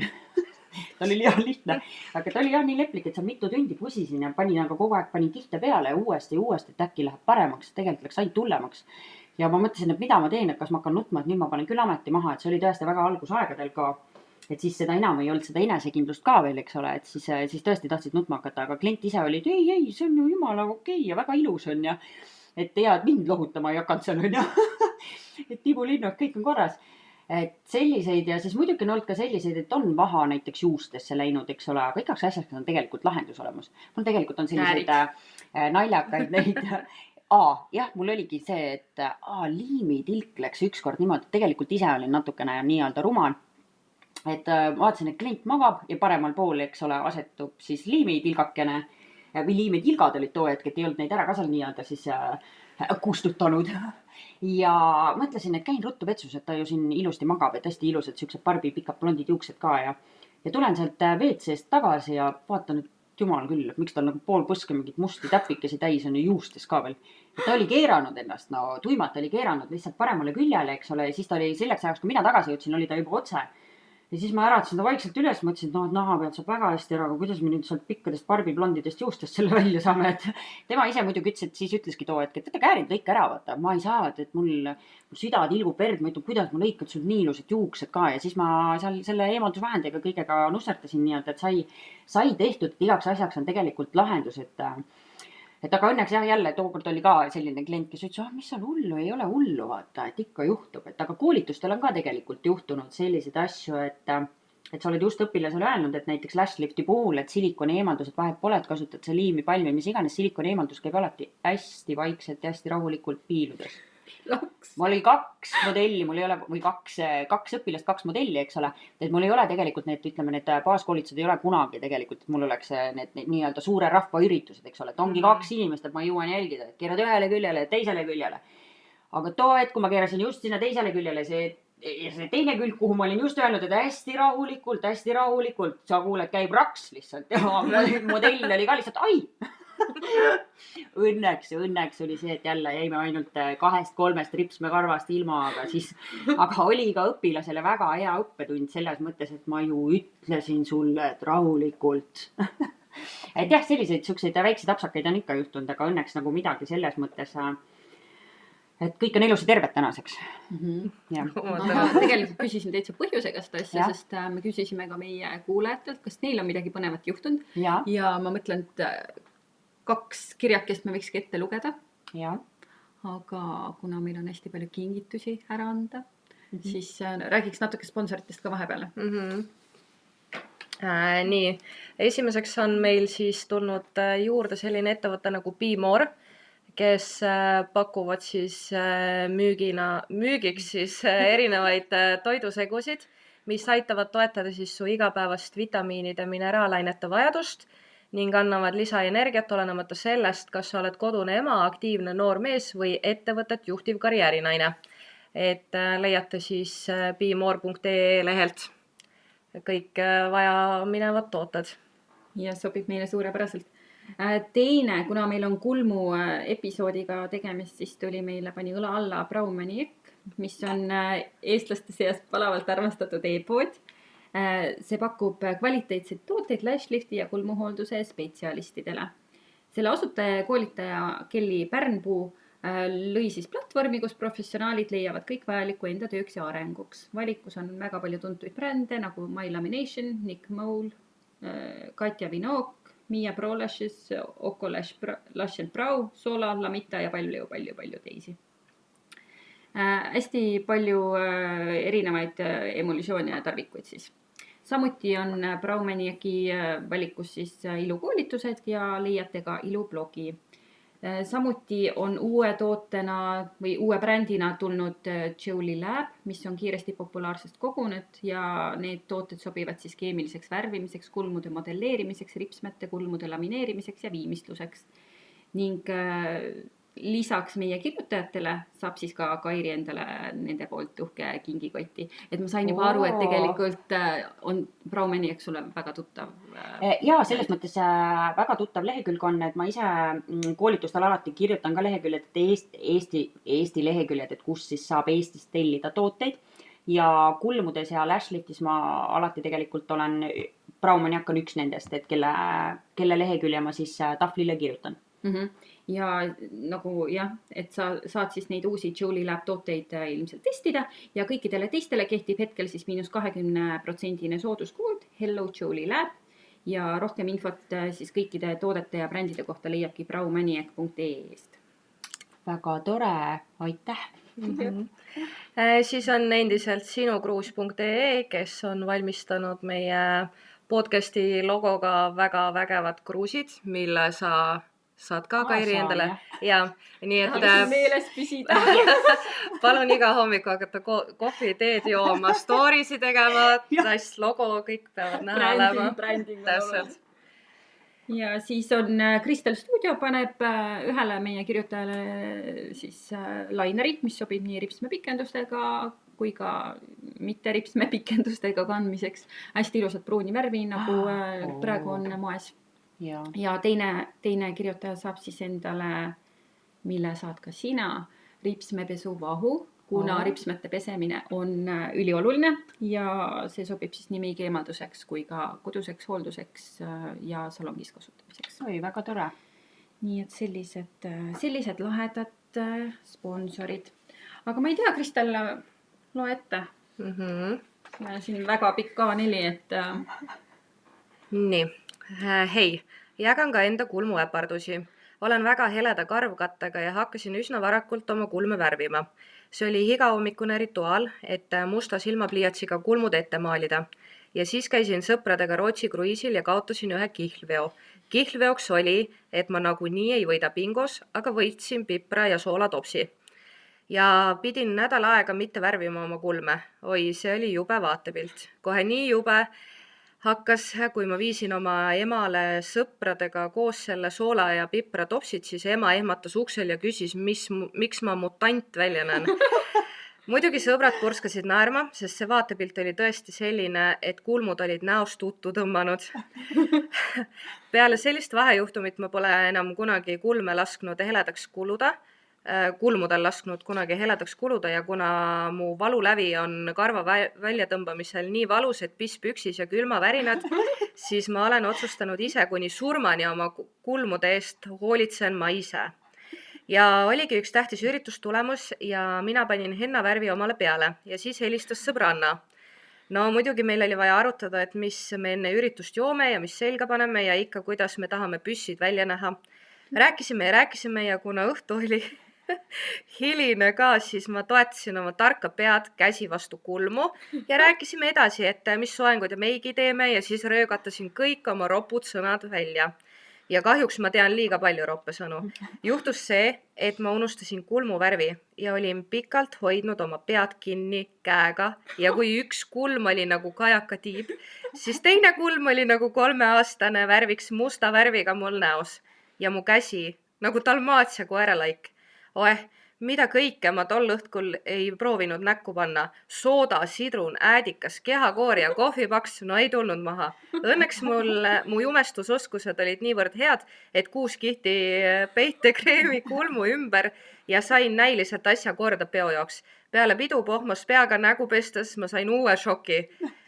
Ta oli lihtne, aga ta oli jah nii leplik, et seal mitu tundi pusisin ja panin aga kogu aeg panin kihte peale ja uuesti, et äkki läheb paremaks, tegelikult läks ainult tullemaks. Ja ma mõtlesin, et mida ma teen, et kas ma hakkan nutma, et nüüd ma panen küll ameti maha, et see oli tõesti väga algusaegadel ka, et siis seda enam ei olnud seda enesekindlust ka veel, eks ole, et siis tõesti tahtsid nutma hakata, aga klient ise oli, et ei, see on ju jumala okei ja väga ilus on ja, et hea, et mind lohutama ei hakanud seal on ja, et tibulinnu, et kõik on korras. Et selliseid ja siis muidugi on olnud ka selliseid, et on vaha näiteks juustesse läinud, eks ole, aga igaks asjaks on tegelikult lahendus olemas. Mul tegelikult on selliseid naljakaid neid. Jah, mul oligi see, et liimitilk läks ükskord niimoodi, tegelikult ise olin natukene nii-öelda rumal. Et vaatasin, et klient magab ja paremal pool, eks ole, asetub siis liimitilgakene või liimitilgad olid too hetk, et ei olnud neid ära ka seal nii-öelda siis kustutanud. Ja mõtlesin, et käin ruttu vetsus, et ta ju siin ilusti magab, et hästi ilusad siuksed Barbi pikad blondid juuksed ka ja tulen sealt WC-st tagasi ja vaatan, et jumal küll, et miks tal nagu pool põske mingit musti täpikesi täis on ja juustes ka veel. Ta oli keeranud ennast, no tuimalt oli keeranud lihtsalt paremale küljele, eks ole, ja siis ta oli selleks ajaks, kui mina tagasi jõudsin, oli ta juba otse. Ja siis ma äratasin ta vaikselt üles, mõtlesin, et noh, et naha pealt saab väga hästi ära, aga kuidas me nüüd sealt pikkadest barbiblondidest juustest selle välja saame, et tema ise muidugi ütles, et siis ütleski too hetk, et võta käärid, lõika ära, vaata, ma ei saa, et mul süda tilgub verd, ma ütlen, kuidas ma lõikan sul nii ilusad juuksed ka ja siis ma seal selle eemaldusvahendiga kõigega nussertasin nii-öelda, et sai tehtud, et igaks asjaks on tegelikult lahendus, et aga õnneks jah, jälle tookord oli ka selline klient, kes ütles, mis seal hullu, ei ole hullu, vaata, et ikka juhtub, et aga koolitustel on ka tegelikult juhtunud selliseid asju, et sa oled just õpilasele öelnud, et näiteks lashlifti puhul, et silikoni eemaldused vahet pole, et kasutad sa liimi, palmi, mis iganes, silikoni eemaldus käib alati hästi vaikselt ja hästi rahulikult piiludes. Mul oli 2 modelli, mul ei ole, või 2 õpilast, 2 modelli, eks ole, et mul ei ole tegelikult need, ütleme, need baaskoolitused ei ole kunagi tegelikult, et mul oleks need nii-öelda suure rahva üritused, eks ole, et ongi 2 inimest, et ma jõuan jälgida, et keerad ühele küljele ja teisele küljele. Aga too hetk, kui ma keerasin just sinna teisele küljele, see teine külg, kuhu ma olin just öelnud, et hästi rahulikult, sa kuuled, käib raks lihtsalt ja modell oli ka lihtsalt, ai! Õnneks oli see, et jälle jäime ainult 2-3 ripsmekarvast ilma, aga oli ka õpilasele väga hea õppetund selles mõttes, et ma ju ütlesin sulle, et rahulikult. Et jah, selliseid väikseid apsakaid on ikka juhtunud, aga õnneks nagu midagi selles mõttes, et kõik on elus ja terved tänaseks. Tegelikult küsisin täitsa põhjusega seda asja, sest me küsisime ka meie kuulajatelt, kas neil on midagi põnevat juhtunud ja ma mõtlen, et 2 kirjakest me võikski ette lugeda. Aga kuna meil on hästi palju kingitusi ära anda, siis räägiks natuke sponsoritest ka vahepeale. Nii, esimeseks on meil siis tulnud juurde selline ettevõte nagu Be More, kes pakuvad siis müügiks siis erinevaid toidusegusid, mis aitavad toetada siis su igapäevast vitamiinide, mineraalainete vajadust ning annavad lisaenergiat olenemata sellest, kas sa oled kodune ema, aktiivne noor mees või ettevõtet juhtiv karjäärinaine. Et leiate siis bemore.ee lehelt kõik vajaminevad tooted. Ja sobib meile suurepäraselt. Teine, kuna meil on Kulmu episoodiga tegemist, siis pani õla alla Braumani Ek, mis on eestlaste seas palavalt armastatud e-pood. See pakub kvaliteetseid tooteid lashlifti ja kulmuhoolduse spetsialistidele. Selle asutaja ja koolitaja Kelly Pärnpuu lõi siis platvormi, kus professionaalid leiavad kõik vajalikku enda tööks ja arenguks. Valikus on väga palju tuntuid brände nagu My Lamination, Nick Mole, Katja Vinok, Mia Pro Lashes, Oko Lash & Brow, Sola, Lamita ja palju teisi. Hästi palju erinevaid emulsioone ja tarvikuid siis. Samuti on Braumaniaki valikus siis ilukoolitused ja leiate ka ilublogi. Samuti on uue tootena või uue brändina tulnud Jolie Lab, mis on kiiresti populaarsest kogunud ja need tooted sobivad siis keemiliseks värvimiseks, kulmude modelleerimiseks, ripsmete, kulmude lamineerimiseks ja viimistluseks. Ning lisaks meie kirjutajatele saab siis ka Kairi endale nende poolt uhke kingikotti. Et ma sain juba aru, et tegelikult on Braumaniak sulle väga tuttav. Ja selles mõttes väga tuttav lehekülg on, et ma ise koolitustel alati kirjutan ka leheküljed, et Eesti leheküljed, et kus siis saab Eestist tellida tooteid. Ja kulmudes ja lashliftis ma alati tegelikult olen, Braumaniak on üks nendest, et kelle lehekülje ma siis tahvlile kirjutan. Ja nagu jah, et sa saad siis neid uusi Jolie Lab tooteid ilmselt testida ja kõikidele teistele kehtib hetkel siis -20% sooduskood Hello Jolie Lab ja rohkem infot siis kõikide toodete ja brändide kohta leiabki braumaniak.ee-st. Väga tore, aitäh! Siis on endiselt sinukruus.ee, kes on valmistanud meie podcasti logoga väga vägevad kruusid, mille sa saad ka Kairi endale. Ja, nii et meeles püsida. Palun iga hommiku hakata kohvi, teed jooma, storiesi tegema, logo, kõik peavad näha olema. Täpselt. Ja siis on Kristel Studio paneb ühele meie kirjutajale siis laineri, mis sobib nii ripsmepikendustega kui ka mitte ripsmepikendustega kandmiseks. Hästi ilusad pruuni värvi, nagu praegu on moes. ja teine kirjutaja saab siis endale, mille saad ka sina, ripsmepesuvahu, kuna ripsmete pesemine on ülioluline ja see sobib siis nii miigieemalduseks kui ka koduseks hoolduseks ja salongis kasutamiseks. Oi, väga tore. Nii et sellised lahedad sponsorid. Aga ma ei tea, Kristel, loe ette. Siin väga pikk A4, et... Nii, hei, jagan ka enda kulmuäpardusi. Olen väga heleda karvkattega ja hakkasin üsna varakult oma kulme värvima. See oli igahommikune rituaal, et musta silmapliiatsiga kulmud ette maalida. Ja siis käisin sõpradega Rootsi kruiisil ja kaotasin ühe kihlveo. Kihlveoks oli, et ma nagunii ei võida bingos, aga võitsin pipra ja soolatopsi. Ja pidin nädal aega mitte värvima oma kulme. Oi, see oli jube vaatepilt. Kohe nii jube hakkas, kui ma viisin oma emale sõpradega koos selle soola ja pipra topsid, siis ema ehmatas uksel ja küsis, miks ma mutant välja näen. Muidugi sõbrad purskasid naerma, sest see vaatepilt oli tõesti selline, et kulmud olid näost tuttu tõmmanud. Peale sellist vahejuhtumit ma pole enam kunagi kulmudel lasknud kunagi heledaks kuluda ja kuna mu valulävi on karva väljatõmbamisel nii valus, et piss püksis ja külmavärinad, siis ma olen otsustanud ise kuni surmani oma kulmude eest hoolitsen ma ise. Ja oligi üks tähtis üritustulemus ja mina panin hennavärvi omale peale ja siis helistas sõbranna. No muidugi meil oli vaja arutada, et mis me enne üritust joome ja mis selga paneme ja ikka kuidas me tahame püssid välja näha. Rääkisime ja kuna õhtu oli hiline ka, siis ma toetasin oma tarka pead käsi vastu kulmu ja rääkisime edasi, et mis soengud ja meigi teeme ja siis röögatasin kõik oma ropud sõnad välja. Ja kahjuks ma tean liiga palju roppesõnu. Juhtus see, et ma unustasin kulmuvärvi ja olin pikalt hoidnud oma pead kinni käega ja kui üks kulm oli nagu kajakatiib, siis teine kulm oli nagu 3-aastane värviks musta värviga mul näos ja mu käsi nagu Dalmatia koeralaik. Mida kõike ma tol õhtul ei proovinud näkku panna. Sooda, sidrun, äädikas, kehakoor ja kohvipaks, no ei tulnud maha. Õnneks mu jumestusoskused olid niivõrd head, et 6 kihti peitekreemi kulmu ümber ja sain näiliselt asja korda peo jaoks. Peale pidu pohmas peaga nägu pestes ma sain uue šoki.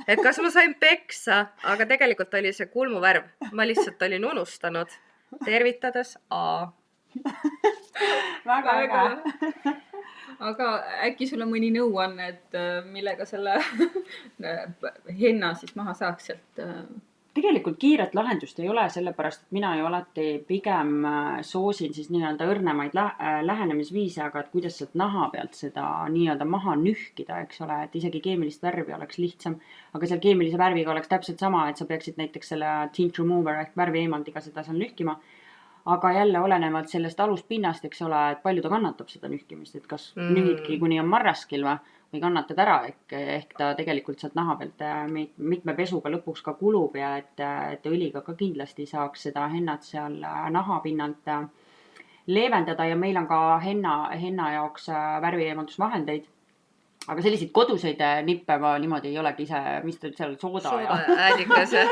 Et kas ma sain peksa, aga tegelikult oli see kulmuvärv. Ma lihtsalt olin unustanud. Tervitades A. Väga äge. Aga äkki sul on mõni nõuanne, et millega selle henna siis maha saaks sealt? Tegelikult kiiret lahendust ei ole, sellepärast, et mina ju alati pigem soosin siis nii-öelda õrnemaid lähenemisviise, aga et kuidas sealt naha pealt seda nii-öelda maha nühkida, eks ole, et isegi keemilist värvi oleks lihtsam, aga seal keemilise värviga oleks täpselt sama, et sa peaksid näiteks selle tint remover ehk värvi eemaldiga seda seal nühkima. Aga jälle olenevalt sellest aluspinnast, eks ole, et palju ta kannatab seda nühkimist, et kas nühidki kuni on marraskil või kannatad ära, ehk ta tegelikult sealt naha pealt mitme pesuga lõpuks ka kulub ja et õliga ka kindlasti saaks seda hennat seal naha pinnalt leevendada ja meil on ka henna jaoks värvieemaldusvahendeid. Aga selliseid koduseid nippe ma niimoodi ei olegi ise, mis ta seal sooda ja äädikas ja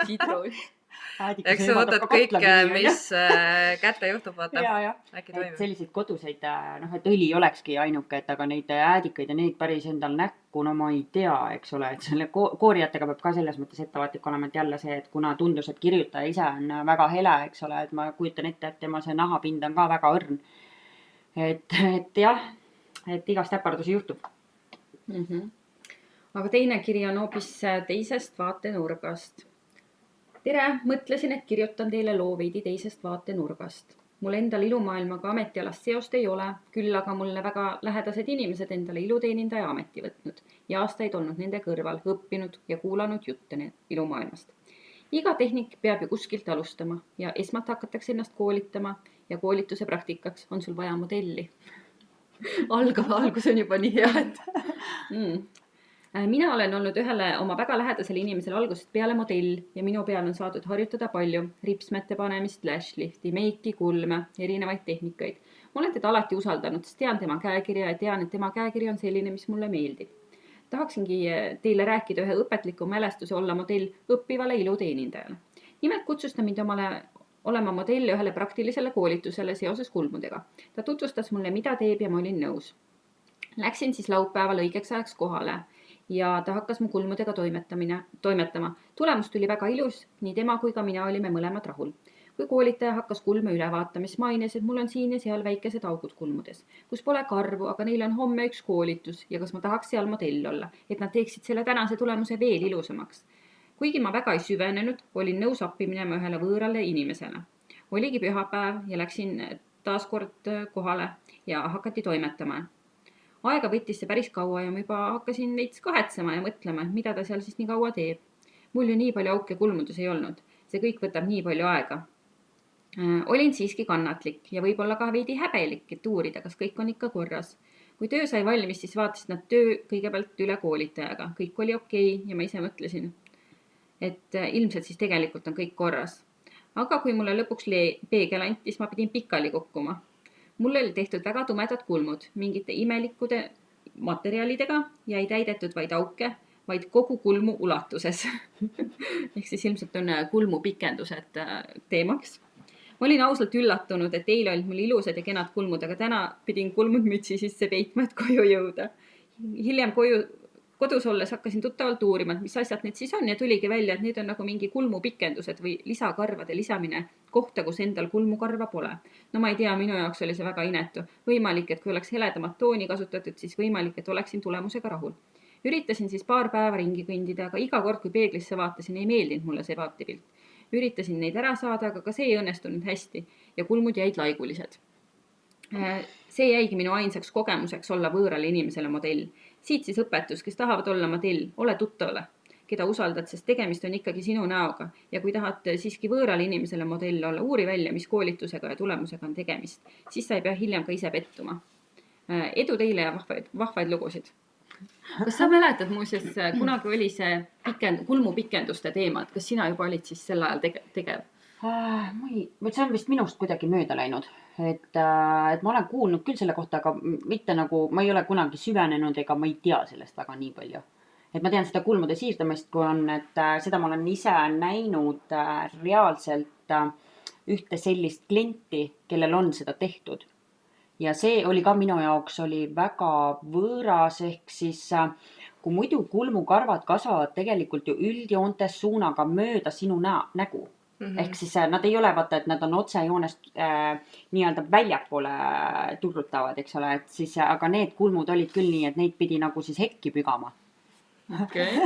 sidrun. Eks sa võtad kõik, mis kätte juhtub, vaata. Äkki toimib. Selliseid koduseid, et õli olekski ainuke, et aga neid äädikaid ja neid päris endal näkku, no ma ei tea, eks ole, et selle koorijatega peab ka selles mõttes ettevaatlik olema, et jälle see, et kuna tundus, et kirjutaja ise on väga hele, eks ole, et ma kujutan ette, et tema see nahapind on ka väga õrn. Et jah, et igast äpardusi juhtub. Aga teine kiri on hoopis teisest vaatenurgast. Tere, mõtlesin, et kirjutan teile loo veidi teisest vaatenurgast. Mul endal ilumaailmaga ametialast seost ei ole, küll aga mulle väga lähedased inimesed endale iluteenindaja ameti võtnud ja aastaid olnud nende kõrval, õppinud ja kuulanud jutte ilumaailmast. Iga tehnik peab ju kuskilt alustama ja esmalt hakatakse ennast koolitama ja koolituse praktikaks on sul vaja modelli. Algus on juba nii hea, et... Mina olen olnud ühele oma väga lähedasele inimesele algusest peale modell ja minu peal on saadud harjutada palju ripsmete panemist, lashlifti, meiki, kulme, erinevaid tehnikaid. Ma olen teda alati usaldanud, sest tean tema käekirja ja tean, et tema käekiri on selline, mis mulle meeldib. Tahaksingi teile rääkida ühe õpetliku mälestuse olla modell õppivale iluteenindajale. nimelt kutsus ta mind olema modell ühele praktilisele koolitusele seoses kulmudega. Ta tutvustas mulle, mida teeb ja ma olin nõus. Läksin siis laupäeval õigeks ajaks kohale ja ta hakkas mu kulmudega toimetama. Tulemus tuli väga ilus, nii tema kui ka mina olime mõlemad rahul. Kui koolitaja hakkas kulme üle vaatama, siis mainies, et mul on siin ja seal väikesed augud kulmudes, kus pole karvu, aga neil on homme üks koolitus ja kas ma tahaks seal modell olla, et nad teeksid selle tänase tulemuse veel ilusamaks. Kuigi ma väga ei süvenenud, olin nõus appi minema ühele võõrale inimesele. Oligi pühapäev ja läksin taas kord kohale ja hakati toimetama. Aega võttis see päris kaua ja ma juba hakkasin veits kahetsema ja mõtlema, mida ta seal siis nii kaua teeb. Mul ju nii palju auke kulmudes ei olnud. See kõik võtab nii palju aega. Olin siiski kannatlik ja võib-olla ka veidi häbelik, et uurida, kas kõik on ikka korras. Kui töö sai valmis, siis vaatasid nad töö kõigepealt üle koolitajaga. Kõik oli okei ja ma ise mõtlesin, et ilmselt siis tegelikult on kõik korras. Aga kui mulle lõpuks peegel anti, siis ma pidin pikali kukkuma. Mul oli tehtud väga tumedad kulmud, mingite imelikude materjalidega ja ei täidetud vaid auke, vaid kogu kulmu ulatuses. Ehk siis ilmselt on kulmupikendused teemaks. Ma olin ausalt üllatunud, et eile olid mul ilusad ja kenad kulmud, aga täna pidin kulmud mütsi sisse peitma, et koju jõuda. Hiljem kodus olles hakkasin tuttavalt uurima, mis asjad need siis on ja tuligi välja, et need on nagu mingi kulmupikendused või lisakarvade lisamine kohta, kus endal kulmukarva pole. No ma ei tea, minu jaoks oli see väga inetu. Võimalik, et kui oleks heledamat tooni kasutatud, siis võimalik, et oleksin tulemusega rahul. Üritasin siis paar päeva ringi kõndida, aga iga kord, kui peeglisse vaatasin, ei meeldinud mulle see vaatepilt. Üritasin neid ära saada, aga ka see ei õnnestunud hästi ja kulmud jäid laigulised. See jäigi minu ainsaks kogemuseks olla võõrale inimesele modell. Siit siis õpetus, kes tahavad olla modell, ole tuttavale, keda usaldad, sest tegemist on ikkagi sinu näoga. Ja kui tahad siiski võõrale inimesele modell olla, uuri välja, mis koolitusega ja tulemusega on tegemist. Siis sa ei pea hiljem ka ise pettuma. Edu teile ja vahvaid lugusid. Kas sa mäletad muuseas, kunagi oli see kulmupikenduste teema, et kas sina juba olid siis sel ajal tegev? See on vist minust kuidagi mööda läinud, et ma olen kuulnud küll selle kohta, aga mitte nagu, ma ei ole kunagi süvenenud ega ma ei tea sellest väga nii palju. Et ma tean seda kulmude siirdamist, kui on, et seda ma olen ise näinud reaalselt ühte sellist klienti, kellel on seda tehtud. Ja see oli ka minu jaoks oli väga võõras, ehk siis kui muidu kulmukarvad kasvavad tegelikult ju üldjoontes suunaga mööda sinu nägu. Ehk siis nad ei ole vaata, et nad on otsejoonest nii-öelda väljapoole turrutavad, eks ole, et siis, aga need kulmud olid küll nii, et neid pidi nagu siis hekki pügama. Okay.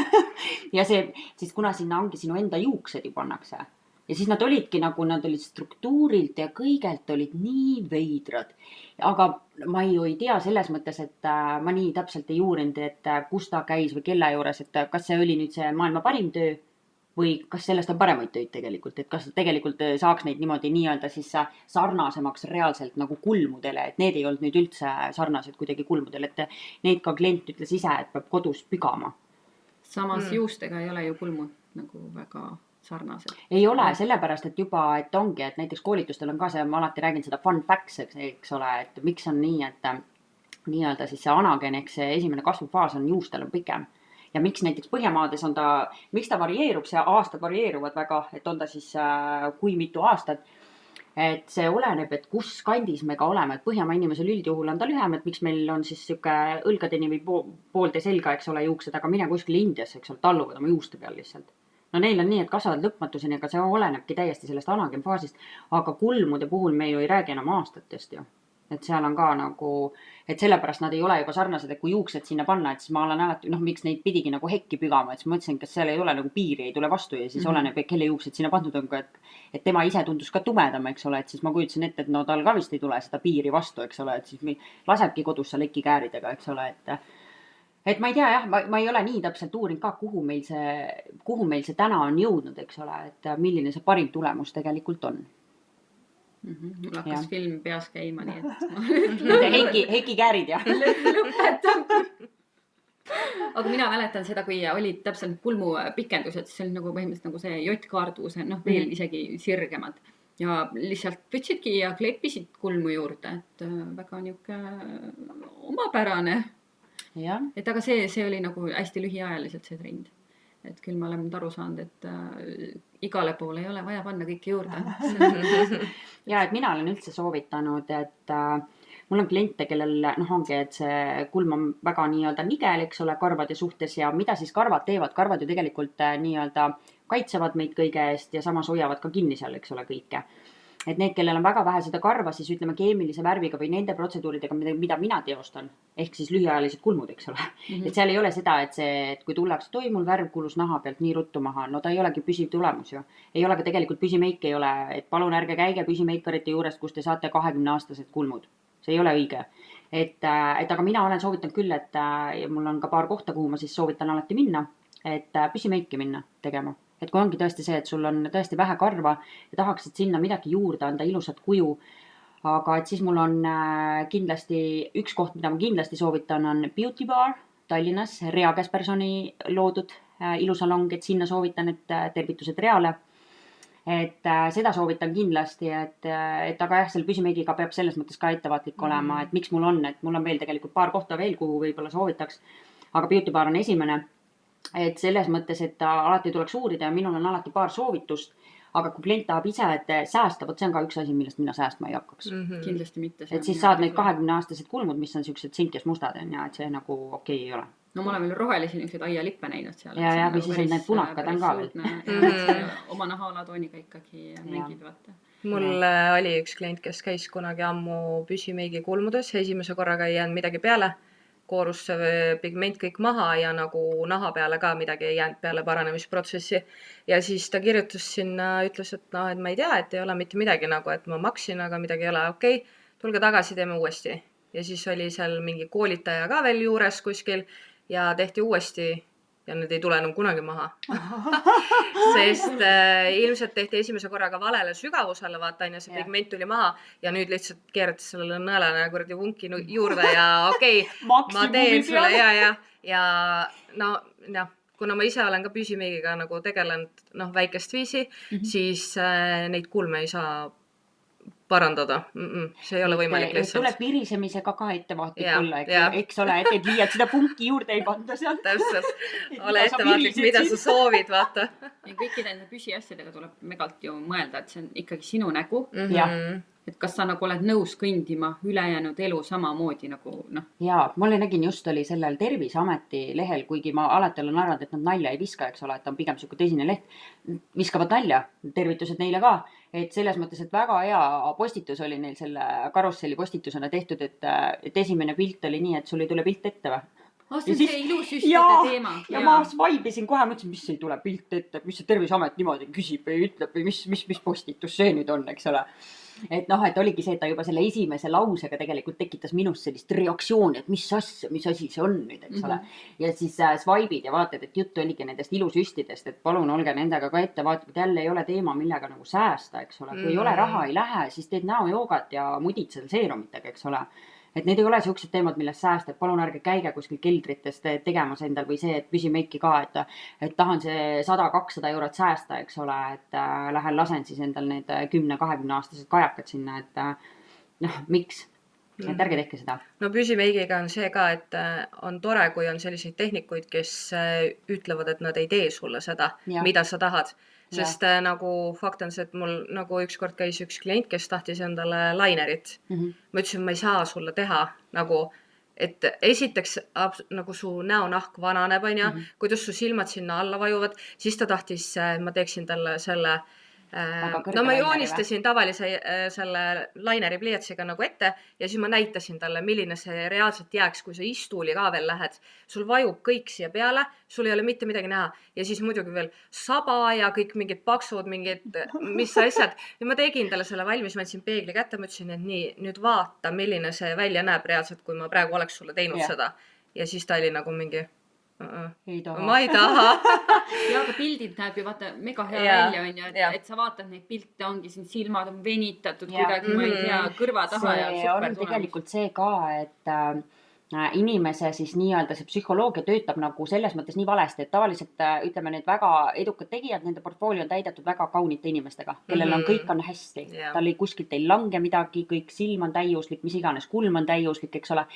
Ja see, siis kuna sinna ongi sinu enda juuksed ju pannakse. Ja siis nad olidki nagu, nad olid struktuurilt ja kõigelt olid nii veidrad. Aga ma ei tea selles mõttes, et ma nii täpselt ei uurinud, et kus ta käis või kelle juures, et kas see oli nüüd see maailma parim töö või kas sellest on paremaid töid tegelikult, et kas tegelikult saaks neid niimoodi nii-öelda siis sarnasemaks reaalselt nagu kulmudele, et need ei olnud nüüd üldse sarnased kuidagi kulmudele, et neid ka klient ütles ise, et peab kodus pügama. Samas juustega ei ole ju kulmud nagu väga sarnased. Ei ole, sellepärast, et juba, et ongi, et näiteks koolitustel on ka see, ma alati räägin seda fun facts, eks ole, et miks on nii, et nii-öelda siis see anagen, eks see esimene kasvufaas on juustel on pikem. Ja miks näiteks Põhjamaades on ta, miks ta varieerub, see aastad varieeruvad väga, et on ta siis kui mitu aastat, et see oleneb, et kus kandis me ka oleme, et Põhjamaa inimesel üldjuhul on ta lühem, et miks meil on siis siuke õlgadeni või poolde selga, eks ole, juuksed, aga mine kuskil Indiasse, eks ole, talluvad oma juuste peal lihtsalt. No neil on nii, et kasvavad lõpmatuseni, aga see olenebki täiesti sellest anagenfaasist, aga kulmude puhul me ju ei räägi enam aastatest ju. Et seal on ka nagu, et sellepärast nad ei ole juba sarnased, et kui juuksed sinna panna, et siis ma olen alati, miks neid pidigi nagu hekki pügama, et siis ma mõtlesin, kas seal ei ole nagu piiri, ei tule vastu ja siis oleneb, kelle juuksed sinna pandud on, et tema ise tundus ka tumedam, eks ole, et siis ma kujutasin ette, et no tal ka vist ei tule seda piiri vastu, eks ole, et siis lasebki kodus seal lekikääridega, eks ole, et ma ei tea jah, ma ei ole nii täpselt uurinud ka, kuhu meil see täna on jõudnud, eks ole, et milline see parim tulemus tegelikult on. Mul hakkas film peas käima, nii et heki käärid ja lõpetab. Aga mina mäletan seda, kui olid täpselt kulmupikendused, siis oli nagu põhimõtteliselt nagu see jottkaardus, veel isegi sirgemad. Ja lihtsalt võtsidki ja kleppisid kulmu juurde, et väga niisugune omapärane. Ja. Et aga see oli nagu hästi lühiajaliselt see trend. et küll ma olen nüüd aru saanud, et igale poole ei ole vaja panna kõike juurde. ja et mina olen üldse soovitanud, et mul on kliente, kellel ongi, et see kulm on väga nii-öelda nigel, eks ole, karvade suhtes ja mida siis karvad teevad, karvad ju tegelikult nii-öelda kaitsevad meid kõige eest ja samas hoiavad ka kinni seal, eks ole, kõike. Et need, kellel on väga vähe seda karva, siis ütleme keemilise värviga või nende protseduuridega, mida mina teostan, ehk siis lühiajalised kulmud, eks ole. Et seal ei ole seda, et kui tullakse, et oi, mul värv kulus naha pealt nii ruttu maha, no ta ei olegi püsiv tulemus ju. Ei ole ka tegelikult püsimeik ei ole, et palun ärge käige püsimeikarite juurest, kus te saate 20-aastased kulmud. See ei ole õige. Et aga mina olen soovitanud küll, et ja mul on ka paar kohta, kuhu ma siis soovitan alati minna, et püsimeiki minna tegema. Et kui ongi tõesti see, et sul on tõesti vähe karva ja tahaksid sinna midagi juurde anda, ilusat kuju, aga et siis mul on kindlasti üks koht, mida ma kindlasti soovitan, on Beauty Bar Tallinnas, Rea Käspersoni loodud ilusalong, et sinna soovitan, et tervitused Reale. Et seda soovitan kindlasti, et aga jah, selle püsimeigiga peab selles mõttes ka ettevaatlik olema, et miks mul on, et mul on veel tegelikult paar kohta veel, kuhu võib-olla soovitaks, aga Beauty Bar on esimene. Et selles mõttes, et alati tuleks uurida ja minul on alati paar soovitust, aga kui klient tahab ise, et säästa, võt see on ka üks asi, millest mina säästma ei hakkaks. Kindlasti mitte. Et siis saad neid 20-aastased kulmud, mis on siuksed sinkes mustad, ja et see nagu okei ei ole. No ma olen veel rohelisi niisuguseid aialippe näinud seal. Ja või siis need punakad on ka veel. Oma naha-alatooniga ikkagi mängid, vaata. Mul oli üks klient, kes käis kunagi ammu püsimeigi kulmudes, esimese korraga ei jäänud midagi peale. Koorus pigment kõik maha ja nagu naha peale ka midagi ei jäänud peale paranemisprotsessi. Ja siis ta kirjutas sinna, ütles, et et ma ei tea, et ei ole mitte midagi nagu, et ma maksin, aga midagi ei ole. Okei, tulge tagasi, teeme uuesti. Ja siis oli seal mingi koolitaja ka veel juures kuskil ja tehti uuesti ja need ei tule enam kunagi maha. Sest ilmselt tehti esimese korraga valele sügavusele, vaata ja see pigment tuli maha ja nüüd lihtsalt keerates sellele nõelane kuradi vunki juurde ja okei, ma teen sulle ja no kuna ma ise olen ka püsimeigiga nagu tegelenud väikest viisi, siis neid kulme ei saa parandada. See ei ole võimalik lihtsalt. Tuleb virisemisega ka ettevaatlik olla, eks ole, et liialt seda punki juurde ei panda sealt. Täpselt. Ole ettevaatlik, mida sa soovid, vaata. Ja kõikide nende püsiasjadega tuleb megalt ju mõelda, et see on ikkagi sinu nägu. Et kas sa nagu oled nõus kõndima ülejäänud elu samamoodi nagu Jaa, ma nägin just oli sellel Terviseameti lehel, kuigi ma alati olen arvanud, et nad nalja ei viska, eks ole, et on pigem selline tõsine leht. Viskavad nalja, tervitused neile ka. Et selles mõttes, et väga hea postitus oli neil selle karusselli postitusena tehtud, et esimene pilt oli nii, et sul ei tule pilt ette või? See on see ilusüstide teema. Ja ma vaibisin kohe, mõtlesin, mis ei tule pilt ette, mis see Terviseamet niimoodi küsib või ütleb või mis postitus see nüüd on, eks ole. Et oligi see, et ta juba selle esimese lausega tegelikult tekitas minust sellist reaktsiooni, et mis asi see on nüüd, eks ole. Ja siis swipe'id ja vaatad, et jutt oligi nendest ilusüstidest, et palun olge nendega ka ettevaatlikud, jälle ei ole teema, millega nagu säästa, eks ole. Kui ei ole raha, ei lähe, siis teed näojoogat ja mudid seal seerumitega, eks ole. Et need ei ole siuksed teemad, millest säästa, et palun ärge käige kuskil keldritest tegemas endal või see, et püsimeiki ka, et tahan see 100-200 eurot säästa, eks ole, et lähen lasen siis endal need 10-20 aastased kajakad sinna, et miks? Et ärge tehke seda. No püsimeigiga on see ka, et on tore, kui on selliseid tehnikuid, kes ütlevad, et nad ei tee sulle seda, mida sa tahad. Sest nagu fakt on see, et mul nagu ükskord käis üks klient, kes tahtis endale lainerit. Ma ütlesin, ma ei saa sulle teha nagu, et esiteks nagu su näonahk vananeb, kuidas su silmad sinna alla vajuvad, siis ta tahtis, ma teeksin talle selle ma joonistasin tavalise selle laineri pliiatsiga nagu ette ja siis ma näitasin talle, milline see reaalselt jääks, kui sa istuuli ka veel lähed. Sul vajub kõik siia peale, sul ei ole mitte midagi näha ja siis muidugi veel saba ja kõik mingid paksud, mingid mis asjad. Ja ma tegin talle selle valmis, ma andsin peegli kätte, ma ütlesin, et nii, nüüd vaata, milline see välja näeb reaalselt, kui ma praegu oleks sulle teinud seda. Ja siis ta oli nagu mingi... ma ei taha. Ja aga pildid näeb ju vaata mega hea välja on ju, et sa vaatad neid pilte, ongi siin silmad on venitatud kuidagi, ma ei tea, kõrva taha ja super on tegelikult see ka, et inimese siis nii-öelda see psühholoogia töötab nagu selles mõttes nii valesti, et tavaliselt ütleme, need väga edukad tegijad, nende portfoolio on täidetud väga kaunite inimestega, kellel on kõik on hästi, tal kuskilt ei lange midagi, kõik silm on täiuslik, mis iganes, kulm on täiuslik, eks ole.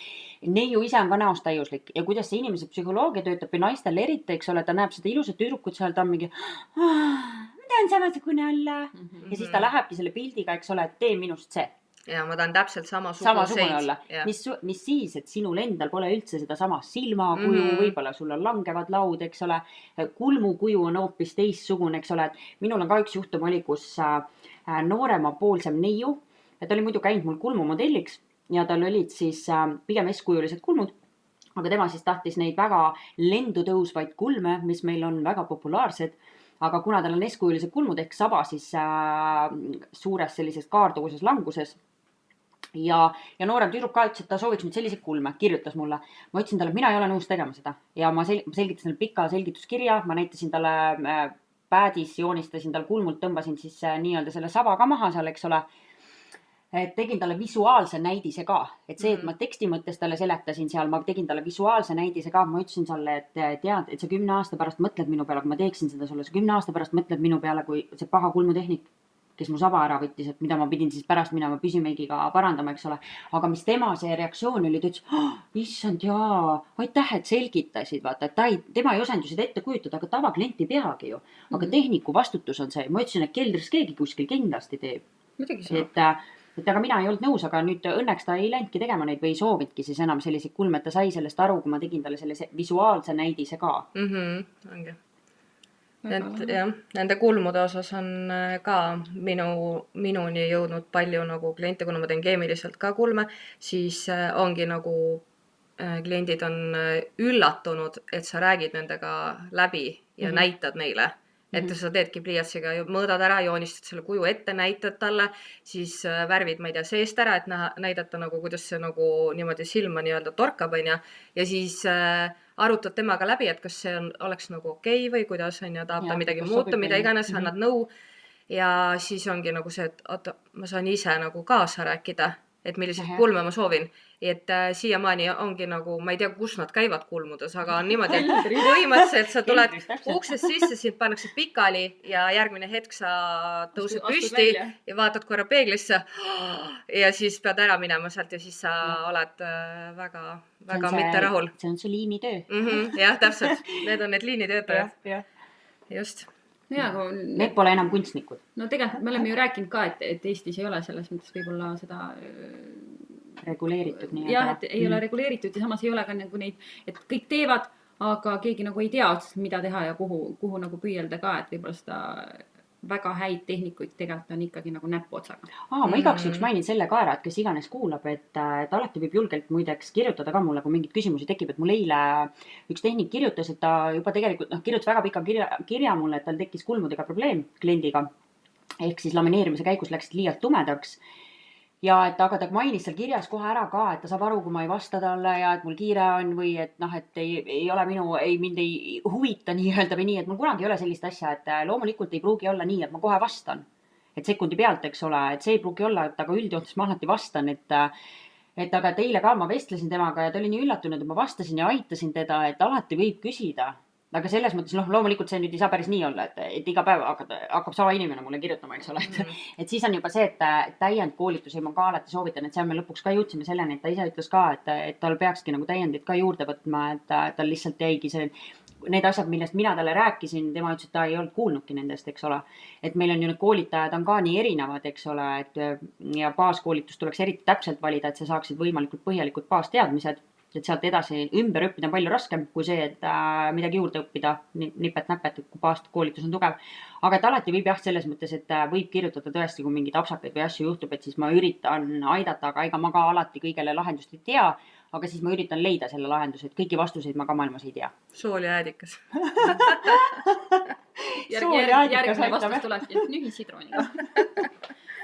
Neiu ise on ka näost täiuslik ja kuidas see inimese psühholoogia töötab ja naistel eriti, eks ole, ta näeb seda ilusat tüdrukut seal, ta on mingi ma tahan samasugune olla ja siis ta lähebki selle pildiga, eks ole, et tee minust see. Ja ma tahan täpselt samasugune olla. Mis siis, et sinul endal pole üldse seda sama silmakuju, võib-olla sul on langevad laud, eks ole, kulmukuju on hoopis teissugune, eks ole, et minul on ka üks juhtum oli, kus nooremapoolsem neiu, ta oli muidu käinud mul kulmumodelliks ja tal olid siis pigem S-kujulised kulmud, aga tema siis tahtis neid väga lendu tõusvaid kulme, mis meil on väga populaarsed, aga kuna tal on S-kujulised kulmud ehk saba siis suures sellises kaarduguses languses, ja noorem tüdruk ka ütles, et ta sooviks nüüd selliseid kulme, kirjutas mulle. Ma ütlesin talle, et mina ei ole nõus tegema seda. Ja ma selgitasin talle pika selgituskirja, ma näitasin talle päädis, joonistasin tal kulmult, tõmbasin siis nii-öelda selle saba ka maha seal, eks ole. Tegin talle visuaalse näidise ka. Et see, et ma teksti mõttes talle seletasin seal, ma tegin talle visuaalse näidise ka. Ma ütlesin talle, et tead, et sa 10 aasta pärast mõtled minu peale, kui ma teeksin seda sulle, sa 10 aasta pärast mõtled minu peale, kui see paha kulmutehnik, kes mu saba ära võttis, et mida ma pidin siis pärast minema püsimeigiga parandama, eks ole. Aga mis tema see reaktsioon oli, ta ütles, issand jaa, aitäh, et selgitasid, vaata, et tema ei osanud ju seda ette kujutada, aga tavaklient ei peagi ju. Aga tehniku vastutus on see. Ma ütlesin, et keldris keegi kuskil kindlasti teeb. Et aga mina ei olnud nõus, aga nüüd õnneks ta ei läinudki tegema neid või ei soovitki siis enam selliseid kulme, et ta sai sellest aru, kui ma tegin talle selle visuaalse näidise ka. Ongi. Nende kulmude osas on ka minuni jõudnud palju nagu kliente, kuna ma teen keemiliselt ka kulme, siis ongi nagu kliendid on üllatunud, et sa räägid nendega läbi ja näitad neile. Et sa teedki pliiatsiga, mõõdad ära, joonistad selle kuju ette, näitad talle, siis värvid, ma ei tea, seest ära, et näidata nagu, kuidas see nagu niimoodi silma nii-öelda torkab, ja siis arutad temaga läbi, et kas see oleks nagu okei või kuidas on ja tahab ta midagi muuta, mida iganes, annad nõu ja siis ongi nagu see, et oota, ma saan ise nagu kaasa rääkida, et milliseid kulme ma soovin. Et siiamaani ongi nagu, ma ei tea, kus nad käivad kulmudes, aga on niimoodi, et põhimõtteliselt sa tuled uksest sisse, sind pannakse pikali ja järgmine hetk sa tõused püsti ja vaatad korra peeglisse ja siis pead ära minema sealt ja siis sa oled väga mitte rahul. See on see liinitöö. Jah, täpselt. Need on need liinitöötajad. Just. Need pole enam kunstnikud. No tegelikult me oleme ju rääkinud ka, et Eestis ei ole selles mõttes võib-olla seda reguleeritud. Jah, et ei ole reguleeritud ja samas ei ole ka nagu neid, et kõik teevad, aga keegi nagu ei tea otseselt, mida teha ja kuhu nagu püüelda ka, et võib-olla seda väga häid tehnikuid tegelikult on ikkagi nagu näpuotsaga. Ma igaks juhuks mainin selle ka ära, et kes iganes kuulab, et alati võib julgelt muideks kirjutada ka mulle, kui mingid küsimusi tekib, et mul eile üks tehnik kirjutas, et ta juba tegelikult kirjutas väga pika kirja mulle, et tal tekkis kulmudega probleem kliendiga, ehk siis lamineerimise käigus läksid liialt tumedaks. Ja et aga ta mainis seal kirjas kohe ära ka, et ta saab aru, kui ma ei vasta talle ja et mul kiire on või et et ei ole mind ei huvita nii-öelda või nii, et mul kunagi ei ole sellist asja, et loomulikult ei pruugi olla nii, et ma kohe vastan. Et sekundi pealt, eks ole, et see ei pruugi olla, et aga üldjoontes ma alati vastan, et aga teile ka ma vestlesin temaga ja ta oli nii üllatunud, et ma vastasin ja aitasin teda, et alati võib küsida. Aga selles mõttes, loomulikult see nüüd ei saa päris nii olla, et iga päev hakkab sama inimene mulle kirjutama, eks ole. Et siis on juba see, et täiendkoolitusi ma ka alati soovitan, et seal me lõpuks ka jõudsime selleni, et ta ise ütles ka, et tal peakski nagu täiendid ka juurde võtma, et tal lihtsalt jäigi see, need asjad, millest mina talle rääkisin, tema ütles, et ta ei olnud kuulnudki nendest, eks ole. Et meil on ju need koolitajad on ka nii erinevad, eks ole, ja baaskoolitust tuleks eriti täpselt valida, et sa saaksid võimalikult põhjalikud baasteadmised. Et sealt edasi ümber õppida on palju raskem kui see, et midagi juurde õppida, nipet-näpet, kui baaskoolitus on tugev. Aga et alati võib jah selles mõttes, et võib kirjutada tõesti, kui mingid apsakaid või asju juhtub, et siis ma üritan aidata, aga ega ma ka alati kõigele lahendust ei tea, aga siis ma üritan leida selle lahenduse, et kõiki vastuseid ma ka maailmas ei tea. Sool ja äädikas. Järgmine vastus tulebki nühisidrooniga.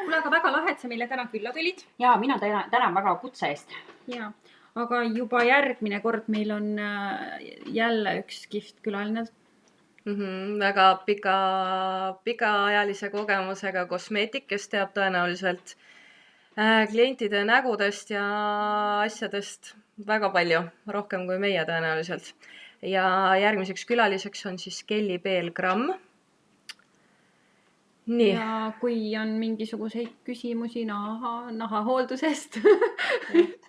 Kuule, aga väga lahe, et sa meile täna külla tulid. Ja mina tänan väga kutse eest. Jaa. Aga juba järgmine kord meil on jälle üks kihvt külaline. Väga pikaajalise kogemusega kosmeetik, kes teab tõenäoliselt klientide nägudest ja asjadest väga palju, rohkem kui meie tõenäoliselt. Ja järgmiseks külaliseks on siis Kelly Peel-Gramm. Nii. Ja kui on mingisuguseid küsimusi nahahooldusest,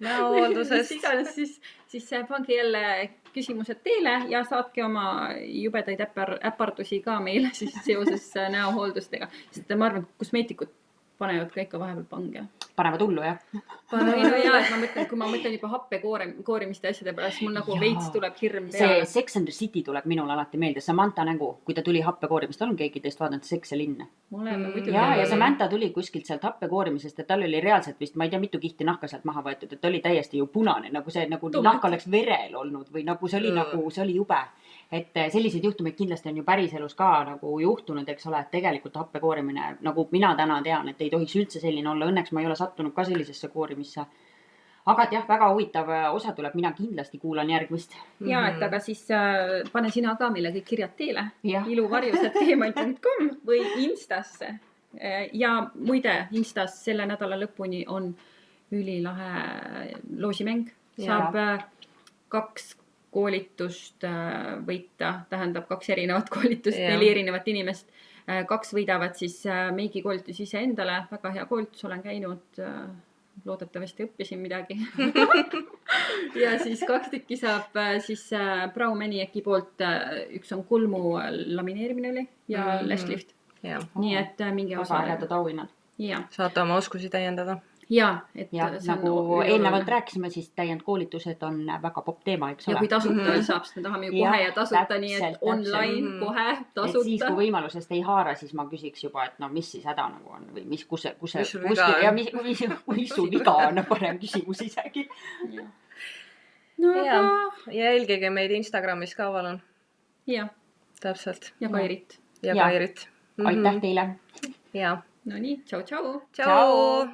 näohooldusest. mis iganes, siis pange jälle küsimused teile ja saatke oma jubedaid äpardusi ka meile siis seoses näohooldustega. Sest ma arvan, kosmeetikud panevad ka ikka vahepeal pange. Panevad hullu, jah? Kui ma mõtlen juba happe koorimiste asjade peale, siis mul nagu veits tuleb hirm See peale. Sex and the City tuleb minul alati meelde. Samantha nägu, kui ta tuli happe koorimist, on keegi teist vaadanud Sex ja linn? Oleme muidugi. Ja Samantha tuli kuskilt sealt happe koorimisest, et tal oli reaalselt vist, ma ei tea, mitu kihti nahka sealt maha võetud, et ta oli täiesti ju punane, nagu see nagu nahk oleks verel olnud või nagu see oli jube. Et selliseid juhtumeid kindlasti on ju päriselus ka nagu juhtunud, eks ole, et tegelikult happe koorimine, nagu mina täna tean, et ei tohiks üldse selline olla. Õnneks ma ei ole sattunud ka sellisesse koorimisse. Aga et jah, väga huvitav osa tuleb, mina kindlasti kuulan järgmist. Ja, et aga siis pane sina ka meile kõik kirjad teele. Jah. iluvarjus@gmail.com või Instasse. Ja muide, Instas selle nädala lõpuni on ülilahe loosimäng. Saab 2 koolitust võita, tähendab 2 erinevat koolitust, 4 erinevat inimest. 2 võidavad siis meigikoolitus ise endale, väga hea koolitus, olen käinud, loodetavasti õppisin midagi. Ja siis 2 tükki saab siis Brau Maniaki poolt, üks on kulmu lamineerimine oli ja lash lift. Nii et mingi osa ägedad auhinnad. Saate oma oskusi täiendada. Ja, et ja nagu eelnevalt rääkisime, siis täiendkoolitused on väga popp teema, eks ole. Ja kui tasuta saab, siis me tahame ju kohe ja tasuta, nii et online kohe tasuta. Et siis, kui võimalusest ei haara, siis ma küsiks juba, et no mis siis häda nagu on või kus su viga on, parem küsimus isegi. Ja jälgige meid Instagramis ka, palun. Ja. Täpselt. Ja Kairit. Ja Kairit. Aitäh teile. Ja. No nii, tšau. Tšau.